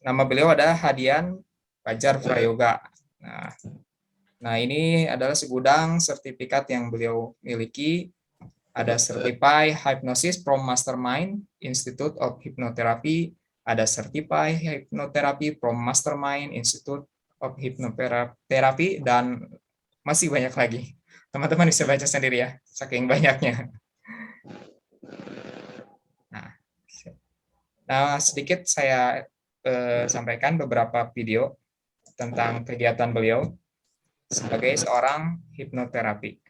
Nama beliau ada Hadian Fajar Prayoga. Nah, ini adalah segudang sertifikat yang beliau miliki. Ada Certified Hypnosis from Mastermind Institute of Hypnotherapy, ada Certified Hypnotherapy from Mastermind Institute of Hypnotherapy, dan masih banyak lagi. Teman-teman bisa baca sendiri ya, saking banyaknya. Nah, sedikit saya sampaikan beberapa video tentang kegiatan beliau sebagai seorang hipnoterapi.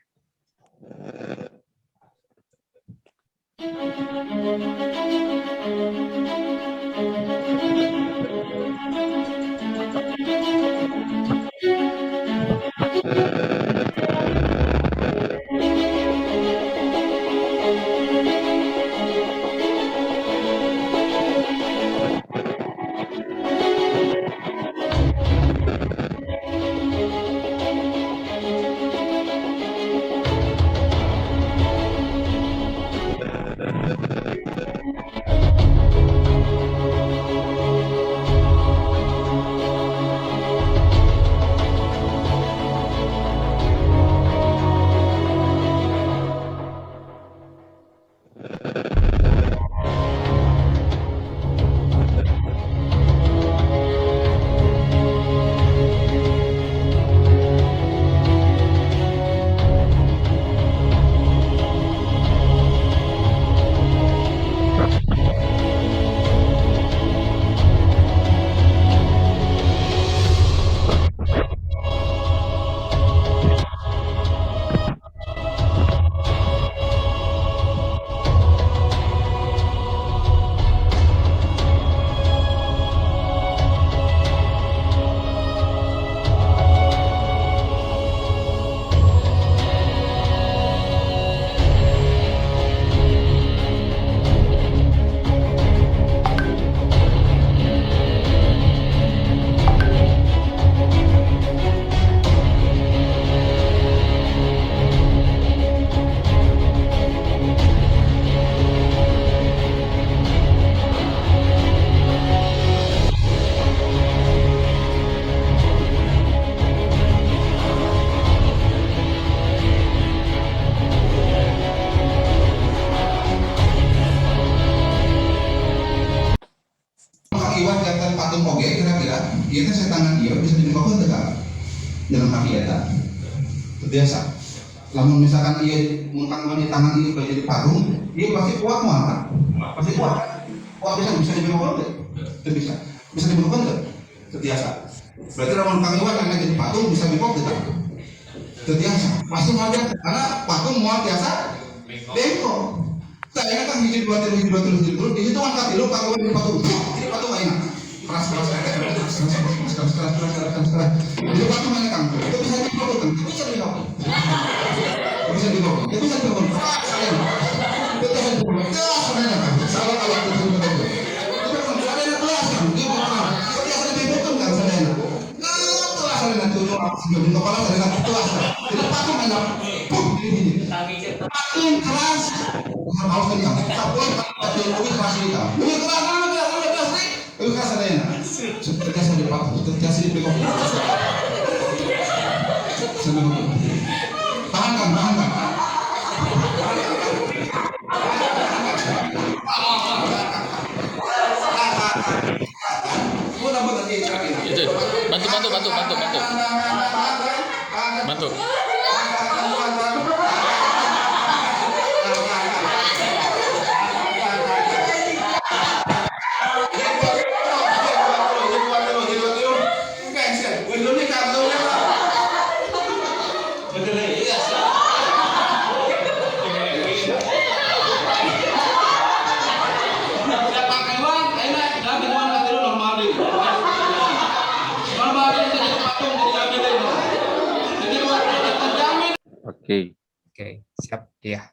Iwan kelihatan patung oge kira-kira, iya kan saya tangan dia bisa dibuka tidak dengan kaki eta. Biasa. Lamun misalkan ia mengangkat di tangan ini kayak jadi patung, ia pasti kuat kan? Pasti kuat. Kuat bisa dibuka tidak? Tidak bisa. Bisa dibuka tidak? Biasa. Berarti lamun Kang Iwan angkat jadi patung bisa dibuka tidak? Biasa. Pasti mau dia karena patung mau biasa bengkok. Saya kan hiji dua tilu di situ angkat tilu Kang Iwan di patung. Ini patung enak. Keras. Itu patung mana Kang? Itu bisa dibuka kan? Bisa dibuka. Bisa dibuka. Itu bisa dibuka. Saya. Itu bisa dibuka. Ya, sebenarnya Kang. Salah kalau itu dibuka. Itu kan ada yang kelas kan? Dia buka. Itu biasa dibuka kan sebenarnya. Kelas ada nanti ujung sebelum kepala ada nanti kelas. Jadi patung enak. Patung keras. Harus kan Kang. Sabun patung lebih keras nih Kang. Lebih keras nih. Lebih keras ada yang. Terbiasa di patung. Terbiasa di pekok. Tahan kan. Itu bantu. Oke, siap ya.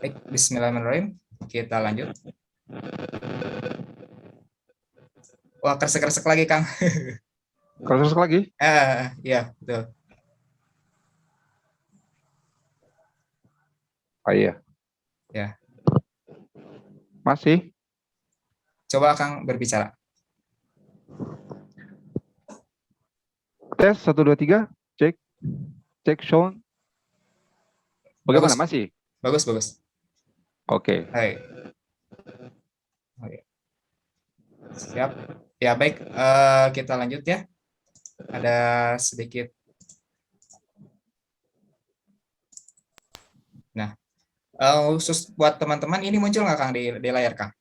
Baik, bismillahirrahmanirrahim. Kita lanjut. Wah, kresek-kresek lagi, Kang. Kresek lagi? Ya, betul. Oh iya. Ya. Masih. Coba Kang berbicara. Tes 1 2 3. Cek. Cek sound. Bagaimana? Bagus, Masih? bagus, bagus. Oke. Hai. Oke. Siap. Ya baik, kita lanjut ya. Ada sedikit. Nah, khusus buat teman-teman ini muncul nggak Kang di layar Kang?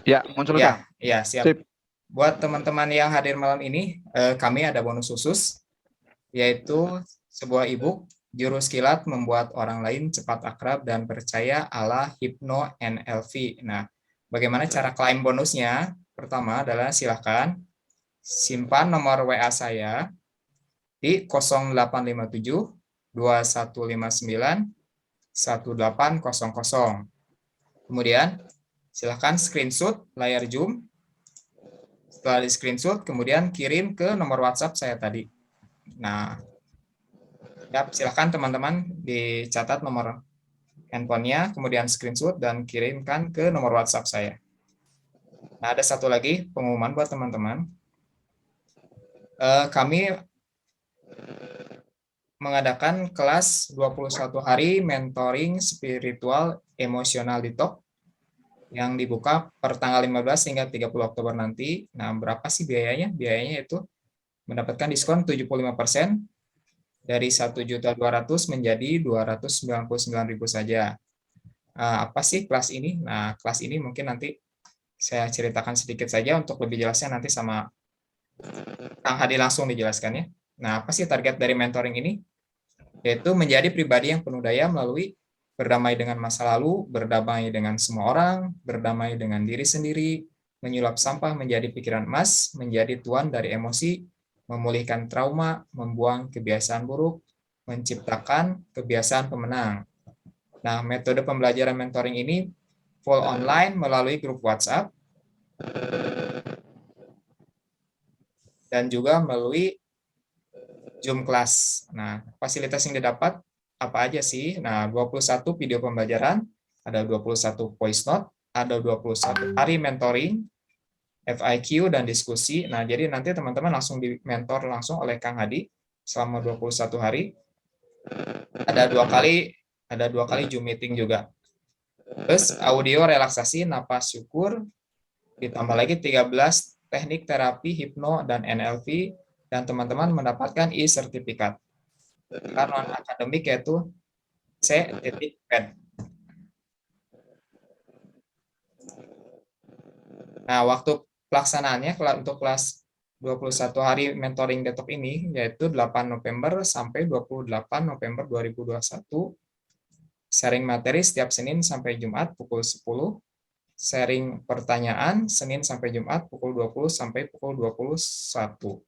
Ya, muncul Kang. Ya, siap. Sip. Buat teman-teman yang hadir malam ini, kami ada bonus khusus, yaitu sebuah e-book Jurus Kilat Membuat Orang Lain Cepat Akrab dan Percaya ala Hypno NLP. Nah, bagaimana cara klaim bonusnya? Pertama adalah silahkan simpan nomor WA saya di 0857 2159 1800. Kemudian silahkan screenshot layar Zoom. Setelah di screenshot, kemudian kirim ke nomor WhatsApp saya tadi. Nah, ya, silahkan teman-teman dicatat nomor handphonenya, kemudian screenshot dan kirimkan ke nomor WhatsApp saya. Nah, ada satu lagi pengumuman buat teman-teman. Kami mengadakan kelas 21 hari mentoring spiritual emosional detox yang dibuka per tanggal 15 hingga 30 Oktober nanti. Nah, berapa sih biayanya? Biayanya itu mendapatkan diskon 75% dari 1.200.000 menjadi 299.000 saja. Apa sih kelas ini? Nah, kelas ini mungkin nanti saya ceritakan sedikit saja, untuk lebih jelasnya nanti sama Kang Hadi langsung dijelaskan ya. Nah, apa sih target dari mentoring ini? Yaitu menjadi pribadi yang penuh daya melalui berdamai dengan masa lalu, berdamai dengan semua orang, berdamai dengan diri sendiri, menyulap sampah menjadi pikiran emas, menjadi tuan dari emosi, memulihkan trauma, membuang kebiasaan buruk, menciptakan kebiasaan pemenang. Nah, metode pembelajaran mentoring ini full online melalui grup WhatsApp dan juga melalui Zoom kelas. Nah, fasilitas yang didapat apa aja sih? Nah, 21 video pembelajaran, ada 21 voice note, ada 21 hari mentoring, FIQ, dan diskusi. Nah, jadi nanti teman-teman langsung di-mentor langsung oleh Kang Hadi selama 21 hari. Ada dua kali Zoom meeting juga. Terus audio relaksasi, napas syukur, ditambah lagi 13 teknik terapi hipno dan NLP, dan teman-teman mendapatkan e-sertifikat. Karena non-akademik yaitu C.Ped. Nah, waktu pelaksanaannya untuk kelas 21 hari mentoring detox ini yaitu 8 November sampai 28 November 2021. Sharing materi setiap Senin sampai Jumat pukul 10. Sharing pertanyaan Senin sampai Jumat pukul 20 sampai pukul 21.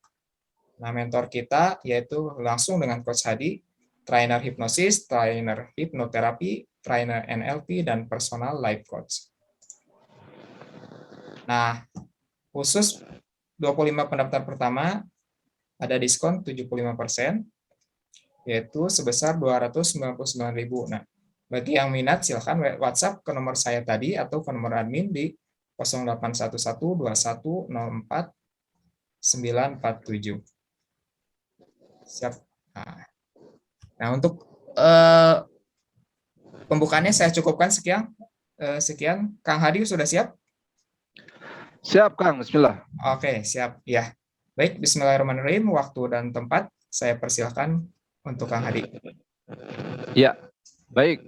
Nah, mentor kita yaitu langsung dengan Coach Hadi, trainer hipnosis, trainer hipnoterapi, trainer NLP, dan personal life coach. Nah, khusus 25 pendaftar pertama ada diskon 75%, yaitu sebesar 299.000. Nah, bagi yang minat silahkan WhatsApp ke nomor saya tadi atau ke nomor admin di 08112104 947. Siap. Nah, untuk pembukaannya saya cukupkan sekian. Kang Hadi sudah siap? Siap, Kang. Bismillah. Oke, siap. Ya. Baik, bismillahirrahmanirrahim. Waktu dan tempat saya persilahkan untuk Kang Hadi. Ya, baik.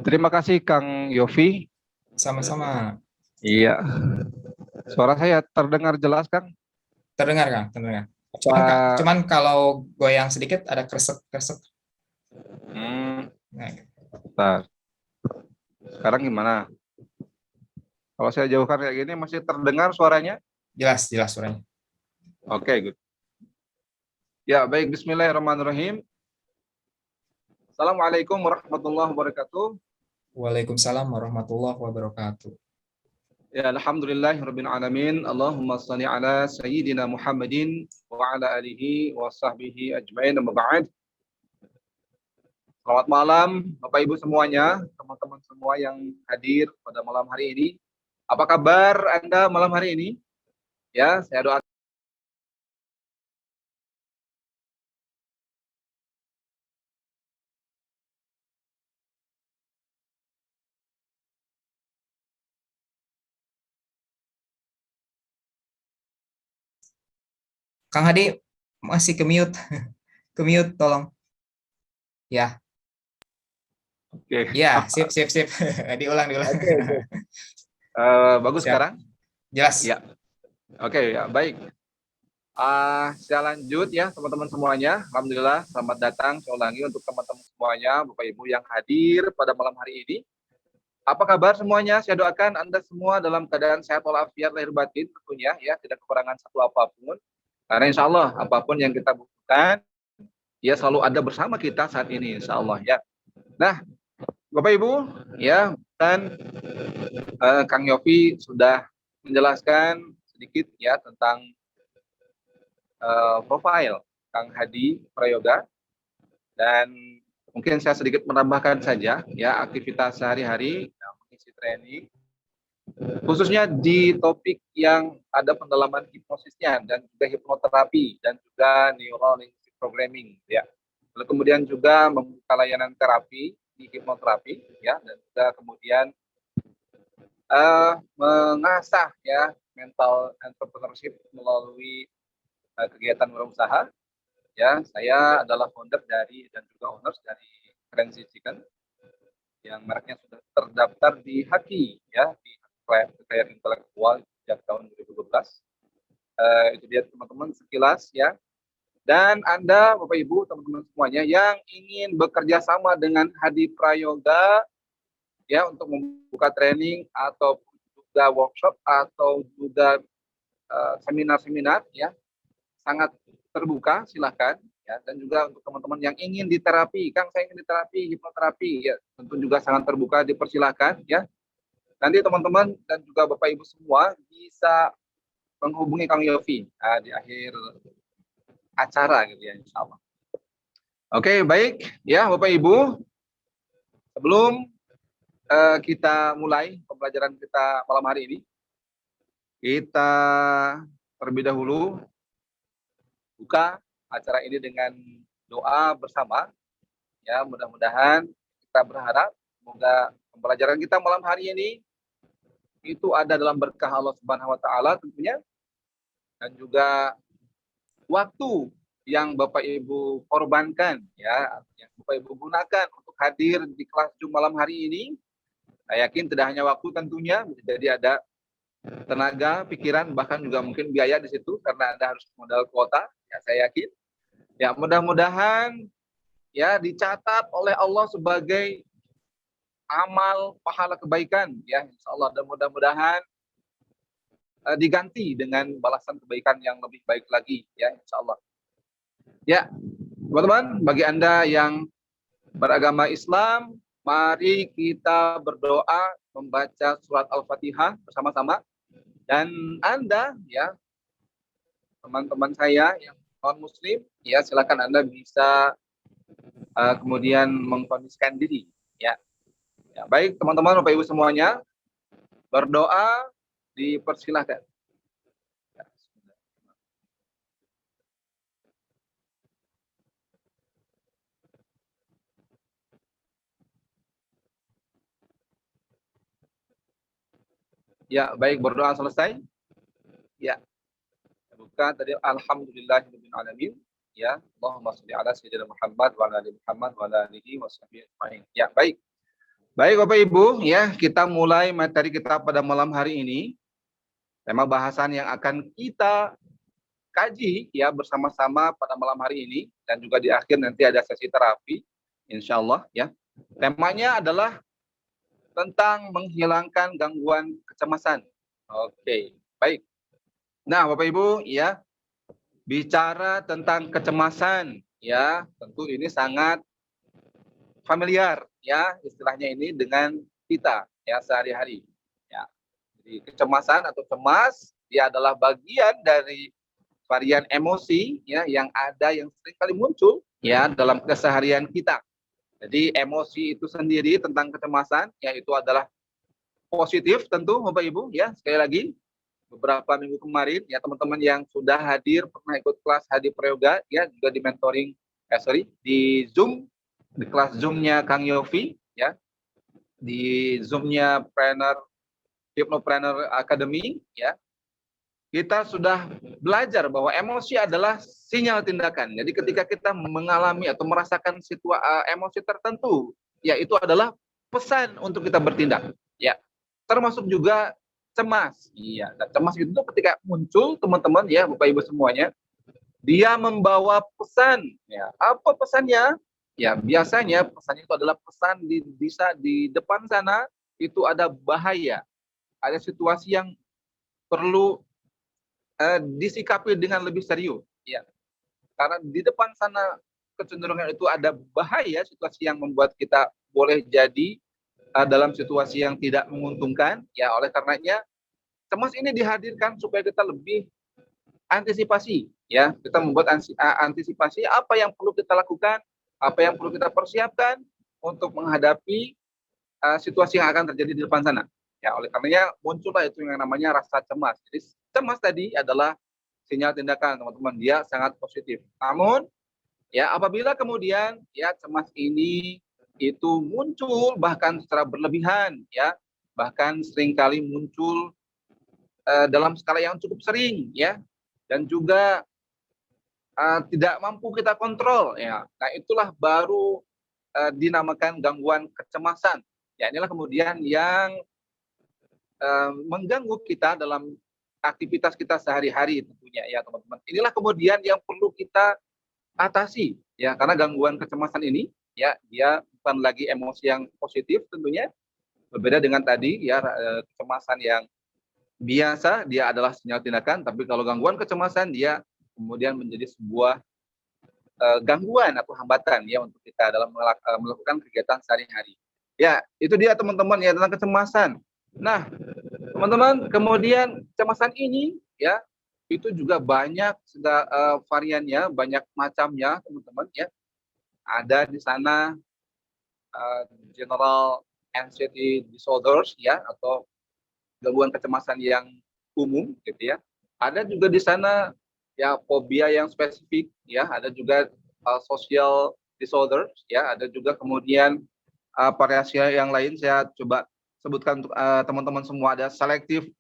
Terima kasih Kang Yofi. Sama-sama. Iya. Suara saya terdengar jelas, Kang? Terdengar, Kang? Terdengar. Cuman kalau goyang sedikit ada kresek-kresek. Nah, bentar. Sekarang gimana? Kalau saya jauhkan kayak gini masih terdengar suaranya? Jelas suaranya. Oke, good. Ya, baik. Bismillahirrahmanirrahim. Assalamualaikum warahmatullahi wabarakatuh. Waalaikumsalam warahmatullahi wabarakatuh. Ya, alhamdulillahirabbil alamin. Allahumma shalli ala sayyidina Muhammadin wa ala alihi wa sahbihi ajmain, amma ba'd. Selamat malam Bapak Ibu semuanya, teman-teman semua yang hadir pada malam hari ini. Apa kabar Anda malam hari ini? Ya, saya doakan Kang Hadi masih ke mute. Ke mute tolong. Ya, oke. ya, sip, sip, sip. Diulang, diulang. Oke, oke. Bagus Siap. sekarang? Jelas. Ya. Oke, ya, baik. Saya lanjut ya teman-teman semuanya. Alhamdulillah, selamat datang saya ulangi untuk teman-teman semuanya, Bapak Ibu yang hadir pada malam hari ini. Apa kabar semuanya? Saya doakan Anda semua dalam keadaan sehat walafiat lahir batin tentunya ya, tidak kekurangan satu apapun. Karena insya Allah apapun yang kita butuhkan, ya selalu ada bersama kita saat ini insya Allah ya. Nah, Bapak Ibu, ya dan Kang Yofi sudah menjelaskan sedikit ya tentang profil Kang Hadi Prayoga, dan mungkin saya sedikit menambahkan saja ya aktivitas sehari-hari yang mengisi training khususnya di topik yang ada pendalaman hipnosisnya dan juga hipnoterapi dan juga neuro linguistic programming ya. Lalu kemudian juga membuka layanan terapi di hipnoterapi ya, dan juga kemudian mengasah ya mental entrepreneurship melalui kegiatan wirausaha ya. Saya adalah founder dari dan juga owners dari Crazy Chicken yang mereknya sudah terdaftar di HAKI ya, di kekayaan intelektual sejak tahun 2012. Itu dia teman-teman sekilas ya. Dan Anda Bapak Ibu teman-teman semuanya yang ingin bekerja sama dengan Hadi Prayoga ya untuk membuka training atau juga workshop atau juga seminar-seminar ya, sangat terbuka, silahkan ya. Dan juga untuk teman-teman yang ingin diterapi, Kang saya ingin diterapi hipnoterapi ya, tentu juga sangat terbuka, dipersilahkan ya. Nanti teman-teman dan juga Bapak Ibu semua bisa menghubungi Kang Yofi di akhir acara gitu ya insya Allah. Oke, baik ya Bapak Ibu, sebelum kita mulai pembelajaran kita malam hari ini, kita terlebih dahulu buka acara ini dengan doa bersama ya. Mudah-mudahan kita berharap semoga pembelajaran kita malam hari ini itu ada dalam berkah Allah Subhanahu wa taala tentunya, dan juga waktu yang Bapak Ibu korbankan ya, yang Bapak Ibu gunakan untuk hadir di kelas Zoom malam hari ini. Saya yakin tidak hanya waktu tentunya, bisa jadi ada tenaga, pikiran, bahkan juga mungkin biaya di situ karena Anda harus modal kuota. Ya, saya yakin. Ya, mudah-mudahan ya dicatat oleh Allah sebagai amal pahala kebaikan ya insya Allah, dan mudah-mudahan diganti dengan balasan kebaikan yang lebih baik lagi ya insya Allah. Ya teman-teman, bagi Anda yang beragama Islam, mari kita berdoa membaca surat Al-Fatihah bersama-sama. Dan Anda ya teman-teman saya yang non muslim ya, silakan Anda bisa kemudian mengkondisikan diri ya. Ya, baik teman-teman Bapak Ibu semuanya, berdoa dipersilahkan. Ya, baik, berdoa selesai. Ya. Buka tadi alhamdulillahirabbil alamin ya. Allahumma shalli ala sayyidina Muhammad wa ala ali Muhammad wa ala alihi washabihi ajmain. Ya, baik. Baik Bapak Ibu, ya kita mulai materi kita pada malam hari ini. Tema bahasan yang akan kita kaji ya bersama-sama pada malam hari ini, dan juga di akhir nanti ada sesi terapi insya Allah ya. Temanya adalah tentang menghilangkan gangguan kecemasan. Oke, baik. Nah Bapak Ibu ya, bicara tentang kecemasan ya, tentu ini sangat familiar ya istilahnya ini dengan kita ya sehari-hari ya. Jadi kecemasan atau cemas dia adalah bagian dari varian emosi ya yang ada, yang sering kali muncul ya dalam keseharian kita. Jadi emosi itu sendiri tentang kecemasan, yaitu adalah positif tentu Bapak Ibu ya. Sekali lagi, beberapa minggu kemarin ya teman-teman yang sudah hadir pernah ikut kelas Hadi Prayoga ya, juga di mentoring di Zoom, di kelas Zoom-nya Kang Yofi ya, di Zoom-nya Hypnopreneur Academy ya. Kita sudah belajar bahwa emosi adalah sinyal tindakan. Jadi ketika kita mengalami atau merasakan emosi tertentu, ya itu adalah pesan untuk kita bertindak. Ya, termasuk juga cemas. Iya, dan cemas itu ketika muncul teman-teman ya, Bapak Ibu semuanya, dia membawa pesan. Ya, apa pesannya? Ya, biasanya pesannya itu adalah pesan di depan sana itu ada bahaya, ada situasi yang perlu disikapi dengan lebih serius. Ya, karena di depan sana kecenderungan itu ada bahaya, situasi yang membuat kita boleh jadi dalam situasi yang tidak menguntungkan. Ya, oleh karenanya cemas ini dihadirkan supaya kita lebih antisipasi. Ya, kita membuat antisipasi apa yang perlu kita lakukan, apa yang perlu kita persiapkan untuk menghadapi situasi yang akan terjadi di depan sana. Ya, oleh karenanya muncullah itu yang namanya rasa cemas. Jadi cemas tadi adalah sinyal tindakan teman-teman, dia sangat positif. Namun ya apabila kemudian ya cemas ini itu muncul bahkan secara berlebihan ya, bahkan seringkali muncul dalam skala yang cukup sering ya, dan juga tidak mampu kita kontrol ya. Nah, itulah baru dinamakan gangguan kecemasan. Ya, inilah kemudian yang mengganggu kita dalam aktivitas kita sehari-hari tentunya ya teman-teman. Inilah kemudian yang perlu kita atasi ya, karena gangguan kecemasan ini ya dia bukan lagi emosi yang positif tentunya, berbeda dengan tadi ya kecemasan yang biasa dia adalah sinyal tindakan, tapi kalau gangguan kecemasan dia kemudian menjadi sebuah gangguan atau hambatan ya untuk kita dalam melakukan kegiatan sehari-hari. Ya, itu dia teman-teman ya tentang kecemasan. Nah, teman-teman, kemudian kecemasan ini ya itu juga banyak variannya, banyak macamnya, teman-teman ya. Ada di sana general anxiety disorders ya, atau gangguan kecemasan yang umum gitu ya. Ada juga di sana ya fobia yang spesifik ya, ada juga social disorders ya, ada juga kemudian variasi yang lain saya coba sebutkan untuk teman-teman semua. Ada selektif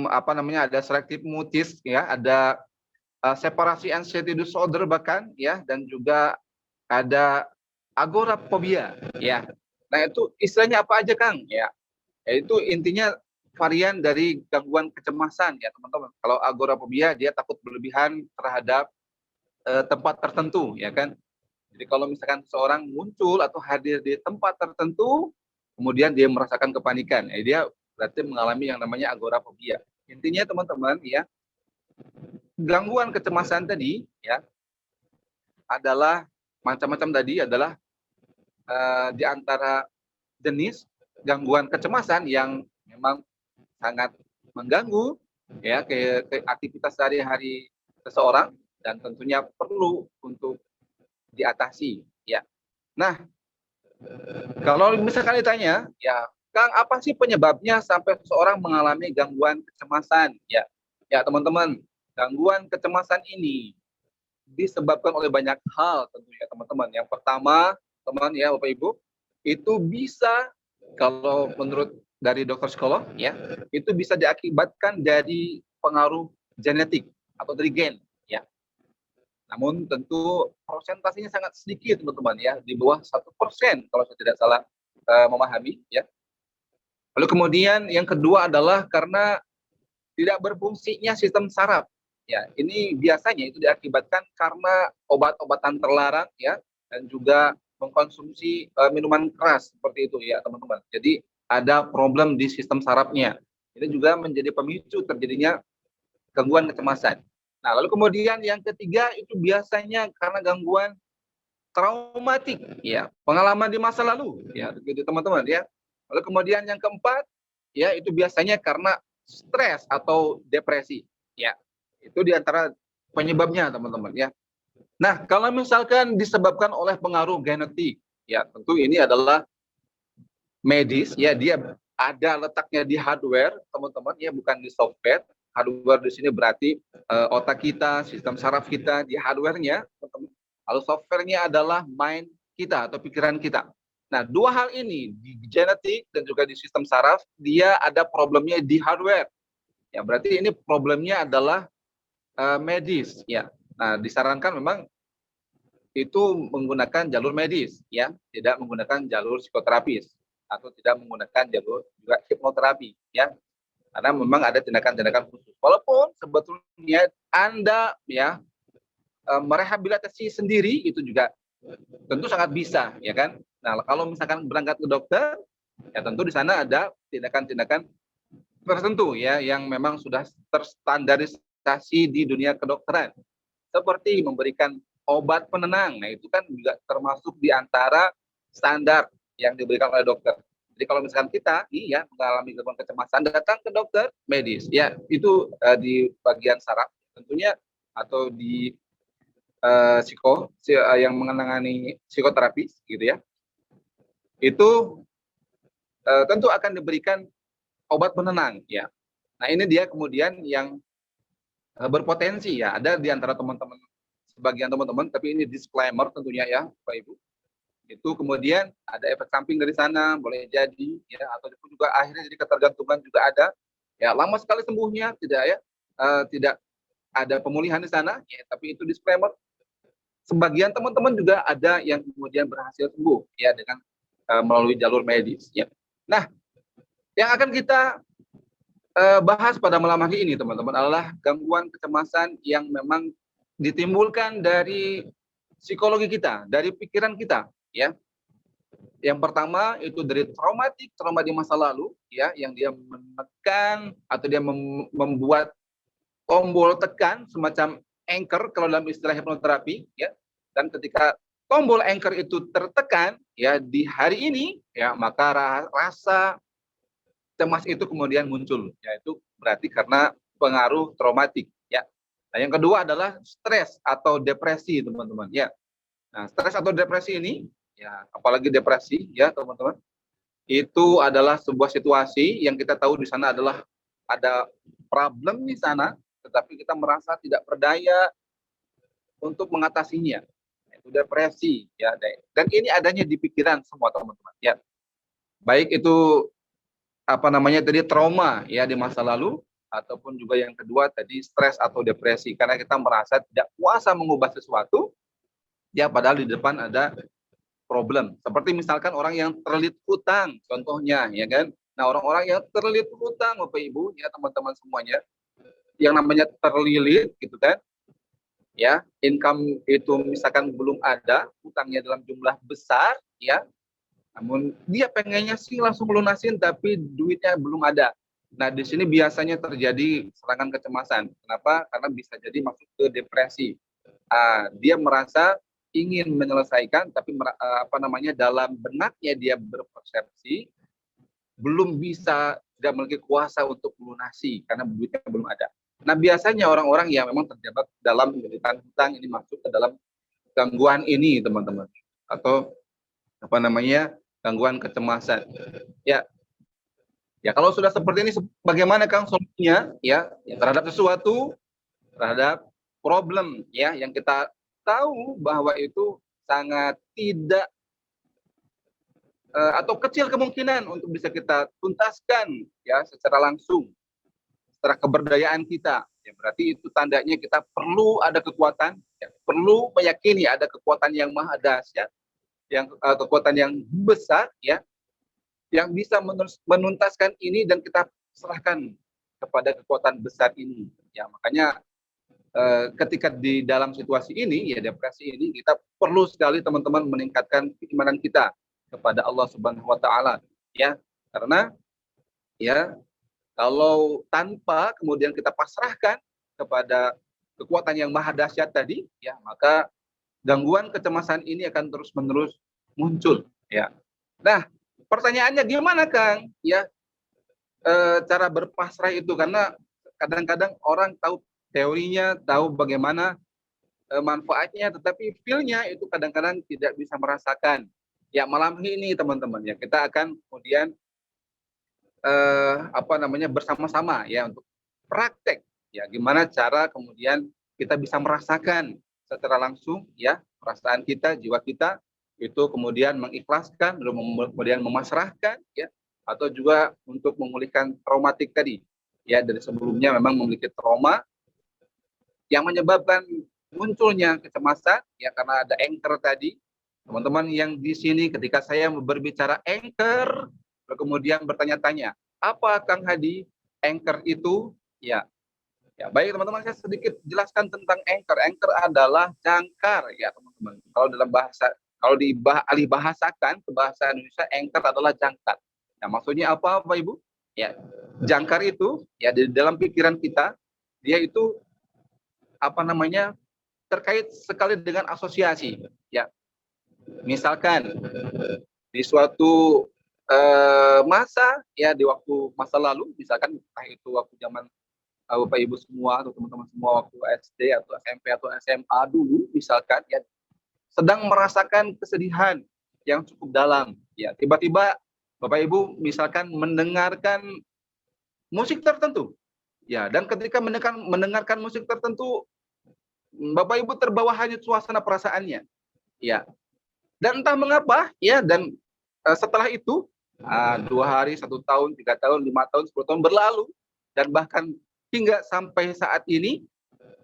ada selektif mutis ya, ada separasi anxiety disorder bahkan ya, dan juga ada agorafobia ya. Nah, itu istilahnya apa aja Kang ya? Itu intinya varian dari gangguan kecemasan ya teman-teman. Kalau agorafobia dia takut berlebihan terhadap tempat tertentu ya kan. Jadi kalau misalkan seorang muncul atau hadir di tempat tertentu, kemudian dia merasakan kepanikan, dia berarti mengalami yang namanya agorafobia. Intinya teman-teman ya, gangguan kecemasan tadi ya adalah macam-macam tadi adalah di antara jenis gangguan kecemasan yang memang sangat mengganggu ya ke aktivitas sehari-hari seseorang dan tentunya perlu untuk diatasi ya. Nah, kalau misalkan ditanya ya Kang, apa sih penyebabnya sampai seseorang mengalami gangguan kecemasan ya? Ya teman-teman, gangguan kecemasan ini disebabkan oleh banyak hal tentunya teman-teman. Yang pertama teman ya Bapak Ibu, itu bisa kalau menurut dari dokter psikolog ya, itu bisa diakibatkan dari pengaruh genetik atau dari gen ya. Namun tentu persentasenya sangat sedikit teman-teman ya, di bawah 1% kalau saya tidak salah memahami ya. Lalu kemudian yang kedua adalah karena tidak berfungsinya sistem saraf. Ya, ini biasanya itu diakibatkan karena obat-obatan terlarang ya, dan juga mengkonsumsi minuman keras seperti itu ya teman-teman. Jadi ada problem di sistem sarafnya. Ini juga menjadi pemicu terjadinya gangguan kecemasan. Nah, lalu kemudian yang ketiga itu biasanya karena gangguan traumatik ya, pengalaman di masa lalu ya, begitu teman-teman ya. Lalu kemudian yang keempat ya itu biasanya karena stres atau depresi ya. Itu diantara penyebabnya teman-teman ya. Nah, kalau misalkan disebabkan oleh pengaruh genetik Ya, tentu ini adalah medis, ya dia ada letaknya di hardware, teman-teman, ya bukan di software. Hardware di sini berarti otak kita, sistem saraf kita di hardware-nya, teman-teman. Lalu software-nya adalah mind kita atau pikiran kita. Nah, dua hal ini di genetik dan juga di sistem saraf, dia ada problemnya di hardware. Ya, berarti ini problemnya adalah medis, ya. Nah, disarankan memang itu menggunakan jalur medis, ya, tidak menggunakan jalur psikoterapis atau tidak menggunakan jalur juga hipnoterapi, ya, karena memang ada tindakan-tindakan khusus. Walaupun sebetulnya Anda ya merehabilitasi sendiri itu juga tentu sangat bisa, ya kan. Nah, kalau misalkan berangkat ke dokter, ya tentu di sana ada tindakan-tindakan tertentu ya yang memang sudah terstandarisasi di dunia kedokteran, seperti memberikan obat penenang. Nah, itu kan juga termasuk di antara standar yang diberikan oleh dokter. Jadi kalau misalkan kita nih ya mengalami gangguan kecemasan, datang ke dokter medis, ya itu di bagian saraf tentunya atau di yang menangani psikoterapis gitu ya, itu tentu akan diberikan obat penenang ya. Nah, ini dia kemudian yang berpotensi ya, ada di antara teman-teman, sebagian teman-teman, tapi ini disclaimer tentunya ya Bapak Ibu, itu kemudian ada efek samping dari sana, boleh jadi ya, atau juga akhirnya jadi ketergantungan juga ada ya, lama sekali sembuhnya tidak ya, tidak ada pemulihan di sana ya, tapi itu disclaimer. Sebagian teman-teman juga ada yang kemudian berhasil sembuh ya dengan melalui jalur medis ya. Nah, yang akan kita bahas pada malam hari ini teman-teman adalah gangguan kecemasan yang memang ditimbulkan dari psikologi kita, dari pikiran kita ya. Yang pertama itu dari trauma di masa lalu ya, yang dia menekan atau dia membuat tombol tekan semacam anchor kalau dalam istilah hipnoterapi ya. Dan ketika tombol anchor itu tertekan ya di hari ini ya, maka rasa cemas itu kemudian muncul, yaitu berarti karena pengaruh traumatik ya. Nah, yang kedua adalah stres atau depresi teman-teman ya. Nah, stres atau depresi ini ya, apalagi depresi ya teman-teman, itu adalah sebuah situasi yang kita tahu di sana adalah ada problem di sana, tetapi kita merasa tidak berdaya untuk mengatasinya. Itu depresi ya, dan ini adanya di pikiran semua teman-teman ya. Baik itu apa namanya tadi trauma ya di masa lalu, ataupun juga yang kedua tadi stres atau depresi karena kita merasa tidak kuasa mengubah sesuatu ya, padahal di depan ada problem. Seperti misalkan orang yang terlilit hutang contohnya ya kan. Nah, orang-orang yang terlilit hutang Bapak Ibu ya teman-teman semuanya, yang namanya terlilit gitu kan ya, income itu misalkan belum ada, hutangnya dalam jumlah besar ya, namun dia pengennya sih langsung lunasin tapi duitnya belum ada. Nah, di sini biasanya terjadi serangan kecemasan. Kenapa? Karena bisa jadi masuk ke depresi. Dia merasa ingin menyelesaikan tapi apa namanya dalam benaknya dia berpersepsi belum bisa, tidak memiliki kuasa untuk melunasi karena duitnya belum ada. Nah, biasanya orang-orang yang memang terjebak dalam penderitaan hutang ini masuk ke dalam gangguan ini teman-teman, atau apa namanya gangguan kecemasan ya. Ya, kalau sudah seperti ini bagaimana Kang solusinya ya, terhadap sesuatu, terhadap problem ya yang kita tahu bahwa itu sangat tidak atau kecil kemungkinan untuk bisa kita tuntaskan ya secara langsung, secara keberdayaan kita ya, berarti itu tandanya kita perlu ada kekuatan ya, perlu meyakini ada kekuatan yang maha dahsyat, yang kekuatan yang besar ya, yang bisa menuntaskan ini dan kita serahkan kepada kekuatan besar ini ya. Makanya ketika di dalam situasi ini ya, depresi ini, kita perlu sekali teman-teman meningkatkan keimanan kita kepada Allah Subhanahu wa taala ya. Karena ya kalau tanpa kemudian kita pasrahkan kepada kekuatan yang maha dahsyat tadi ya, maka gangguan kecemasan ini akan terus-menerus muncul ya. Nah, pertanyaannya gimana Kang ya cara berpasrah itu, karena kadang-kadang orang tahu teorinya, tahu bagaimana manfaatnya, tetapi feel-nya itu kadang-kadang tidak bisa merasakan Ya, malam ini teman-teman ya kita akan kemudian bersama-sama ya untuk praktek ya gimana cara kemudian kita bisa merasakan secara langsung ya perasaan kita, jiwa kita itu kemudian mengikhlaskan, lalu kemudian memasrahkan ya atau juga untuk memulihkan traumatik tadi ya dari sebelumnya memang memiliki trauma yang menyebabkan munculnya kecemasan ya karena ada anchor tadi. Teman-teman yang di sini ketika saya berbicara anchor kemudian bertanya-tanya, apa Kang Hadi anchor itu? Ya, ya baik teman-teman saya sedikit jelaskan tentang anchor. Anchor adalah jangkar ya teman-teman. Kalau dalam bahasa kalau alih bahasakan ke bahasa Indonesia anchor adalah jangkar. Nah, maksudnya apa Bapak Ibu? Ya, jangkar itu ya di dalam pikiran kita dia itu terkait sekali dengan asosiasi ya. Misalkan di suatu masa ya di waktu masa lalu misalkan entah itu waktu zaman Bapak Ibu semua atau teman-teman semua waktu SD atau SMP atau SMA dulu misalkan ya sedang merasakan kesedihan yang cukup dalam ya tiba-tiba Bapak Ibu misalkan mendengarkan musik tertentu ya dan ketika mendengarkan musik tertentu Bapak Ibu terbawa hanyut suasana perasaannya ya dan entah mengapa ya dan setelah itu 2 hari, 1 tahun, 3 tahun, 5 tahun, 10 tahun berlalu dan bahkan hingga sampai saat ini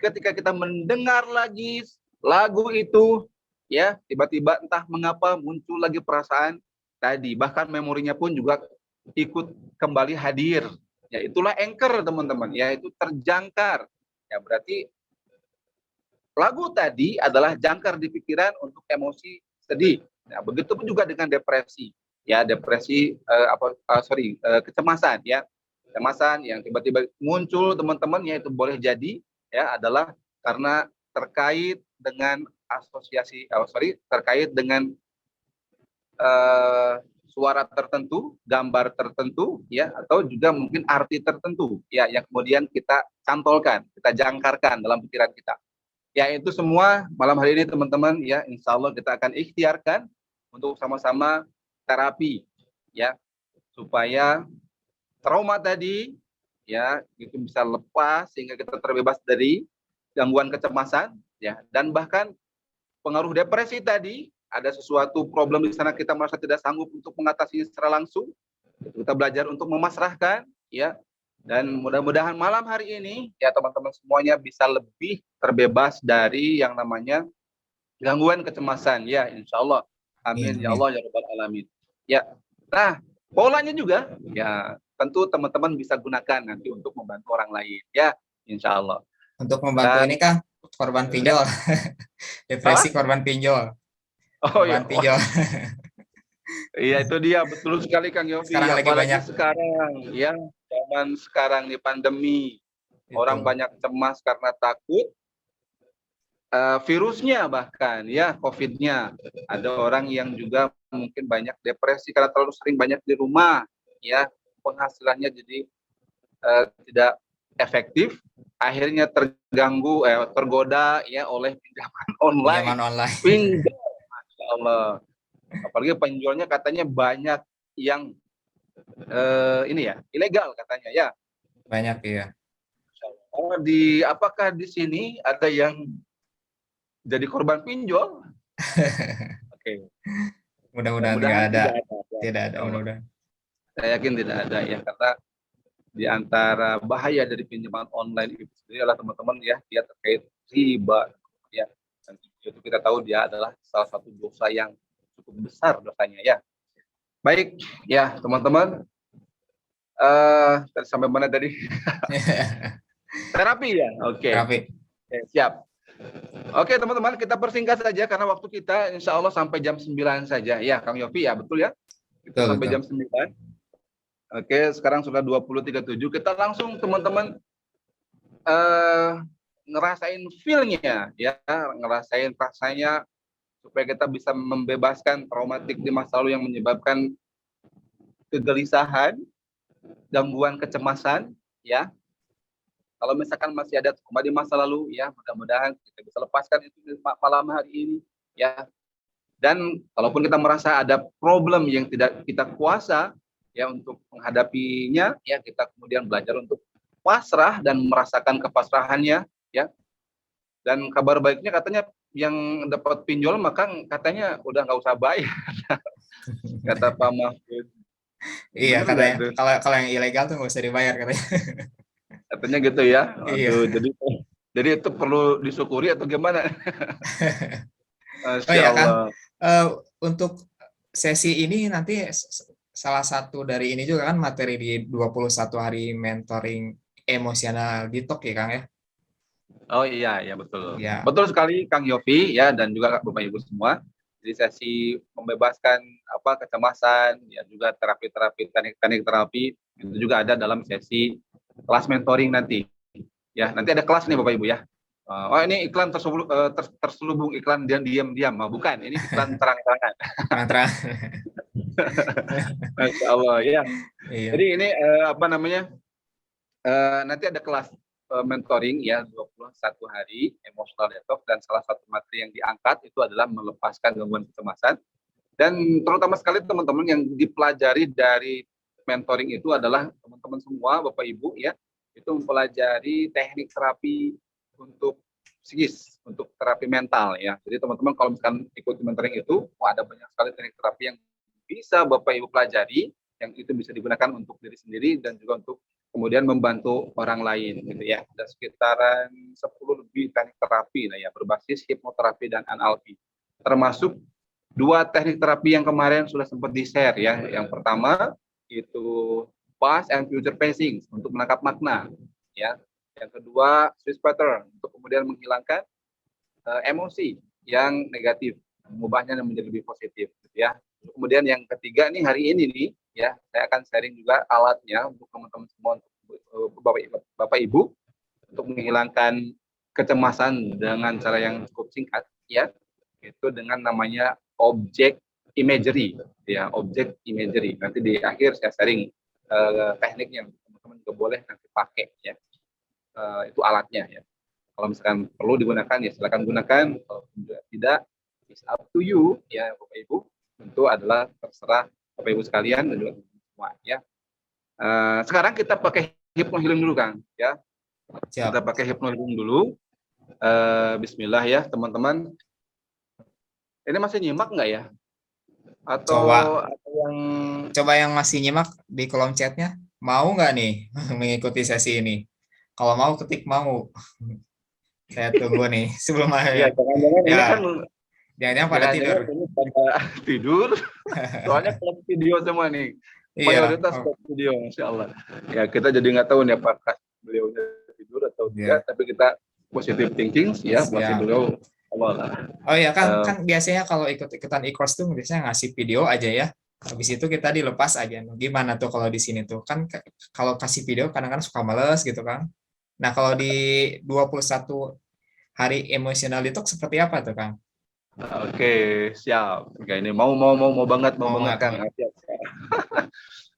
ketika kita mendengar lagi lagu itu ya tiba-tiba entah mengapa muncul lagi perasaan tadi bahkan memorinya pun juga ikut kembali hadir ya itulah anchor teman-teman ya itu terjangkar ya berarti lagu tadi adalah jangkar di pikiran untuk emosi sedih. Nah, begitu pun juga dengan depresi. Ya, depresi kecemasan ya. Kecemasan yang tiba-tiba muncul teman-teman ya itu boleh jadi ya adalah karena terkait dengan terkait dengan suara tertentu, gambar tertentu ya atau juga mungkin arti tertentu ya yang kemudian kita cantolkan, kita jangkarkan dalam pikiran kita. Ya itu semua malam hari ini teman-teman ya insya Allah kita akan ikhtiarkan untuk sama-sama terapi ya supaya trauma tadi ya itu bisa lepas sehingga kita terbebas dari gangguan kecemasan ya dan bahkan pengaruh depresi tadi ada sesuatu problem di sana kita merasa tidak sanggup untuk mengatasinya secara langsung kita belajar untuk memasrahkan ya dan mudah-mudahan malam hari ini ya teman-teman semuanya bisa lebih terbebas dari yang namanya gangguan kecemasan ya insya Allah amin ya Allah ya rabbal alamin ya nah polanya juga ya tentu teman-teman bisa gunakan nanti untuk membantu orang lain ya insya Allah untuk membantu ini kan korban pinjol depresi korban pinjol ya pinjol iya itu dia betul sekali Kang Yofi sekarang lagi banyak sekarang ya zaman sekarang di pandemi orang banyak cemas karena takut virusnya bahkan ya COVID-nya ada orang yang juga mungkin banyak depresi karena terlalu sering banyak di rumah ya penghasilannya jadi tidak efektif akhirnya tergoda ya oleh pinjaman online. Pinjam Masya Allah apalagi penjualnya katanya banyak yang ini ya ilegal katanya ya banyak ya apakah di sini ada yang jadi korban pinjol? Oke. Mudah-mudahan tidak ada mudah-mudahan. Saya yakin tidak ada ya karena di antara bahaya dari pinjaman online itu sendiri adalah teman-teman ya dia terkait riba ya dan itu kita tahu dia adalah salah satu dosa yang cukup besar dosanya ya. Baik ya teman-teman sampai mana tadi? Terapi ya. Oke. Terapi. Siap. Oke teman-teman kita persingkat saja karena waktu kita insya Allah sampai jam 9 saja ya Kang Yofi ya betul ya kita sampai jam 9. Oke sekarang sudah 20.37 kita langsung teman-teman ngerasain feel-nya ya ngerasain rasanya supaya kita bisa membebaskan traumatik di masa lalu yang menyebabkan kegelisahan gangguan kecemasan ya kalau misalkan masih ada trauma di masa lalu ya mudah-mudahan kita bisa lepaskan itu malam hari ini ya Dan kalaupun kita merasa ada problem yang tidak kita kuasa ya untuk menghadapinya, ya kita kemudian belajar untuk pasrah dan merasakan kepasrahannya ya. Dan kabar baiknya katanya yang dapat pinjol maka katanya udah nggak usah bayar kata Pak Mahfud. Iya, Bener nggak katanya tuh? kalau kalau yang ilegal tuh nggak usah dibayar katanya. Katanya gitu ya. Iya. Aduh, jadi itu perlu disyukuri atau gimana? Oh Masya ya Kang, Allah. eh, untuk sesi ini nanti salah satu dari ini juga kan materi di 21 hari mentoring emosional detox ya Kang ya. Oh iya, ya betul. Ya, Betul sekali Kang Yofi ya dan juga Bapak Ibu semua. Jadi sesi membebaskan kecemasan ya juga terapi-terapi teknik-teknik terapi itu juga ada dalam sesi kelas mentoring nanti. Ya, nanti ada kelas nih Bapak Ibu ya. Oh ini iklan terselubung iklan diam-diam. Oh, bukan, ini iklan terang-terangan. terang-terang. Masya Allah ya. Iya. Jadi ini nanti ada kelas mentoring ya 21 hari emotional detox dan salah satu materi yang diangkat itu adalah melepaskan gangguan kecemasan dan terutama sekali teman-teman yang dipelajari dari mentoring itu adalah teman-teman semua Bapak Ibu ya itu mempelajari teknik terapi untuk psikis untuk terapi mental ya. Jadi teman-teman kalau misalkan ikut mentoring itu ada banyak sekali teknik terapi yang bisa Bapak Ibu pelajari yang itu bisa digunakan untuk diri sendiri dan juga untuk kemudian membantu orang lain gitu ya. Ada sekitaran 10 lebih teknik terapi lah ya berbasis hipnoterapi dan NLP. Termasuk 2 teknik terapi yang kemarin sudah sempat di-share ya. Yang pertama itu past and future pacing untuk menangkap makna ya. Yang kedua switch pattern untuk kemudian menghilangkan emosi yang negatif, mengubahnya menjadi lebih positif gitu ya. Kemudian yang ketiga nih hari ini nih ya, saya akan sharing juga alatnya untuk teman-teman semua untuk Bapak Ibu untuk menghilangkan kecemasan dengan cara yang cukup singkat ya. Itu dengan namanya object imagery ya, object imagery. Nanti di akhir saya sharing tekniknya teman-teman juga boleh nanti pakai ya. Itu alatnya ya. Kalau misalkan perlu digunakan ya silakan gunakan. Kalau tidak, it's up to you ya Bapak Ibu. Tentu adalah terserah Bapak Ibu sekalian dan juga semua ya. Sekarang kita pakai hypno healing dulu Kang ya. Kita Siap. pakai hypno healing dulu. Bismillah ya teman-teman. Ini masih nyimak nggak ya? Coba Atau yang coba yang masih nyimak di kolom chatnya, mau nggak nih mengikuti sesi ini? Kalau mau ketik mau. Saya tunggu nih sebelum ya jangan-jangan ini kan ya jangan-jangan pada tidur. jangan-jangan ini pada tidur. Soalnya klub video semua nih. Iya. Mayoritas Oh, klub video, Masya Allah. Ya kita jadi nggak tahu nih apakah beliau tidur atau tidak, iya. tapi kita positive thinking ya masih Siap. beliau Allah lah. Oh ya kan Eh, kan biasanya kalau ikut-ikutan e-course tuh biasanya ngasih video aja ya. Habis itu kita dilepas aja. Gimana tuh kalau di sini tuh? Kan kalau kasih video kadang-kadang suka males gitu kan. Nah, kalau di 21 hari emosional itu seperti apa tuh, Kang? Oke, siap. Oke, ini mau banget Mau banget Kang. nih. Siap, siap.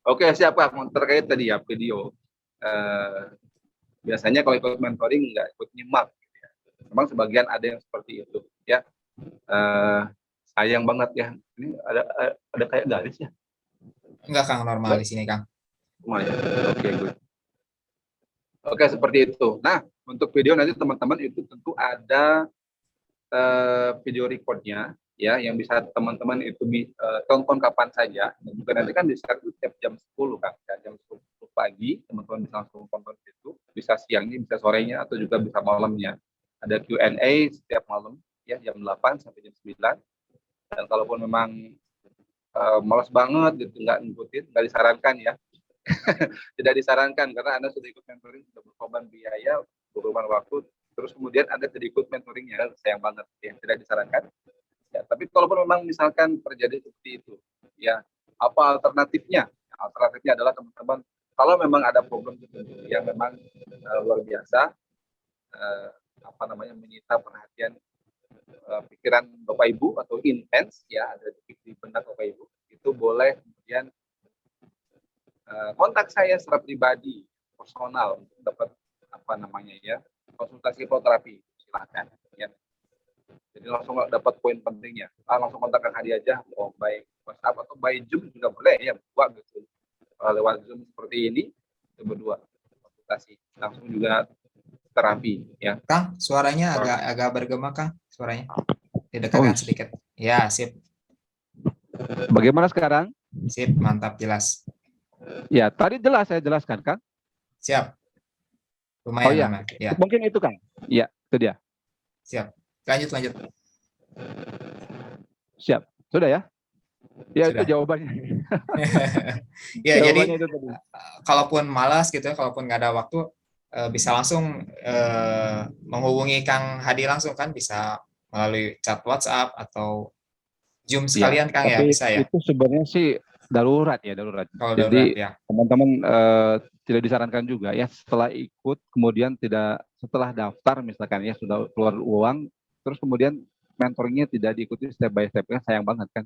Oke, siap Kang. Terkait tadi ya video. Eh, Biasanya kalau ikut mentoring nggak ikut nyimak. Gitu ya. Memang sebagian ada yang seperti itu ya. Eh, Sayang banget ya. Ini ada kayak garis ya. Enggak, Kang, normal di sini, Kang. Lumayan. Oke, good. Oke, seperti itu. Nah, untuk video nanti teman-teman itu tentu ada video recordnya ya yang bisa teman-teman itu tonton kapan saja dan juga nanti kan bisa itu setiap jam 10 kan ya, jam 10 pagi teman-teman bisa langsung tonton itu bisa siangnya bisa sorenya atau juga bisa malamnya ada Q&A setiap malam ya jam 8 sampai jam 9 dan kalaupun memang malas banget gitu nggak ngikutin nggak disarankan ya tidak disarankan karena Anda sudah ikut mentoring sudah berkorban biaya berkorban waktu terus kemudian Anda tidak ikut mentoringnya sayang banget ya tidak disarankan ya tapi kalaupun memang misalkan terjadi seperti itu ya apa alternatifnya alternatifnya adalah teman-teman kalau memang ada problem tertentu yang memang luar biasa apa namanya menyita perhatian pikiran Bapak Ibu atau intens ya ada di benak Bapak Ibu itu boleh kemudian kontak saya secara pribadi personal untuk dapat apa namanya ya konsultasi hipnoterapi silakan ya Jadi langsung dapat poin pentingnya. Langsung kontak Kang Hadi aja, mau by WhatsApp atau by Zoom juga boleh ya, buat gitu. Lewat Zoom seperti ini, itu berdua konsultasi langsung juga terapi ya. Kang, suaranya agak bergema, Kang, suaranya. Didekatkan Oh. sedikit. Ya, sip. Bagaimana sekarang? Sip, mantap, jelas. Ya, tadi jelas saya jelaskan, Kang. Siap. Oh Lumayan, ya, lumayan. Ya, mungkin itu, Kang. Ya, itu dia. siap. Lanjut, lanjut. Siap. Sudah ya? Ya, Sudah. itu jawabannya. Ya, jadi Jawabannya itu tadi. kalaupun malas gitu, kalaupun nggak ada waktu, bisa langsung menghubungi Kang Hadi langsung kan, bisa melalui chat WhatsApp atau Zoom Ya, sekalian, Kang, ya, tapi bisa ya? itu sebenarnya sih darurat ya, darurat. Kalau darurat, Jadi ya. teman-teman tidak disarankan juga ya setelah ikut kemudian tidak setelah daftar misalkan ya sudah keluar uang terus kemudian mentoringnya tidak diikuti step by step kan sayang banget kan.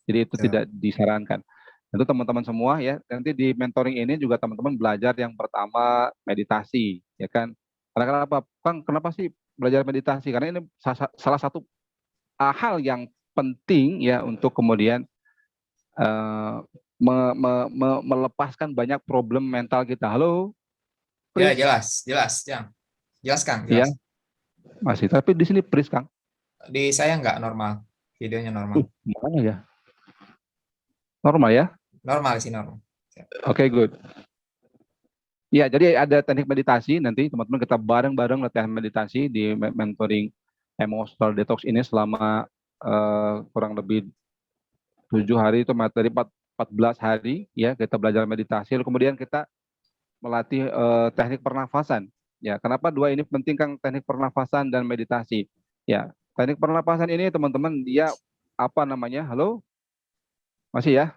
Jadi itu Betul. tidak disarankan. Itu teman-teman semua ya nanti di mentoring ini juga teman-teman belajar yang pertama meditasi ya kan. Karena kenapa? Kang, kenapa sih belajar meditasi? Karena ini salah satu hal yang penting ya untuk kemudian melepaskan banyak problem mental kita. Halo, Ya, Pris? jelas, jelas, Kang. Jelas, Kang, Iya, jelas. masih. Tapi di sini Pris, Kang. Di saya nggak normal, videonya normal. Mana ya? Normal ya? Normal sih, normal. Oke, good. Ya, jadi ada teknik meditasi. Nanti teman-teman kita bareng-bareng latihan meditasi di mentoring emotional detox ini selama kurang lebih 7 hari itu materi 14 hari ya kita belajar meditasi. Lalu kemudian kita melatih teknik pernafasan. Ya, kenapa dua ini penting, Kang? Teknik pernafasan dan meditasi. Ya, teknik pernafasan ini teman-teman dia apa namanya? Halo? Masih ya?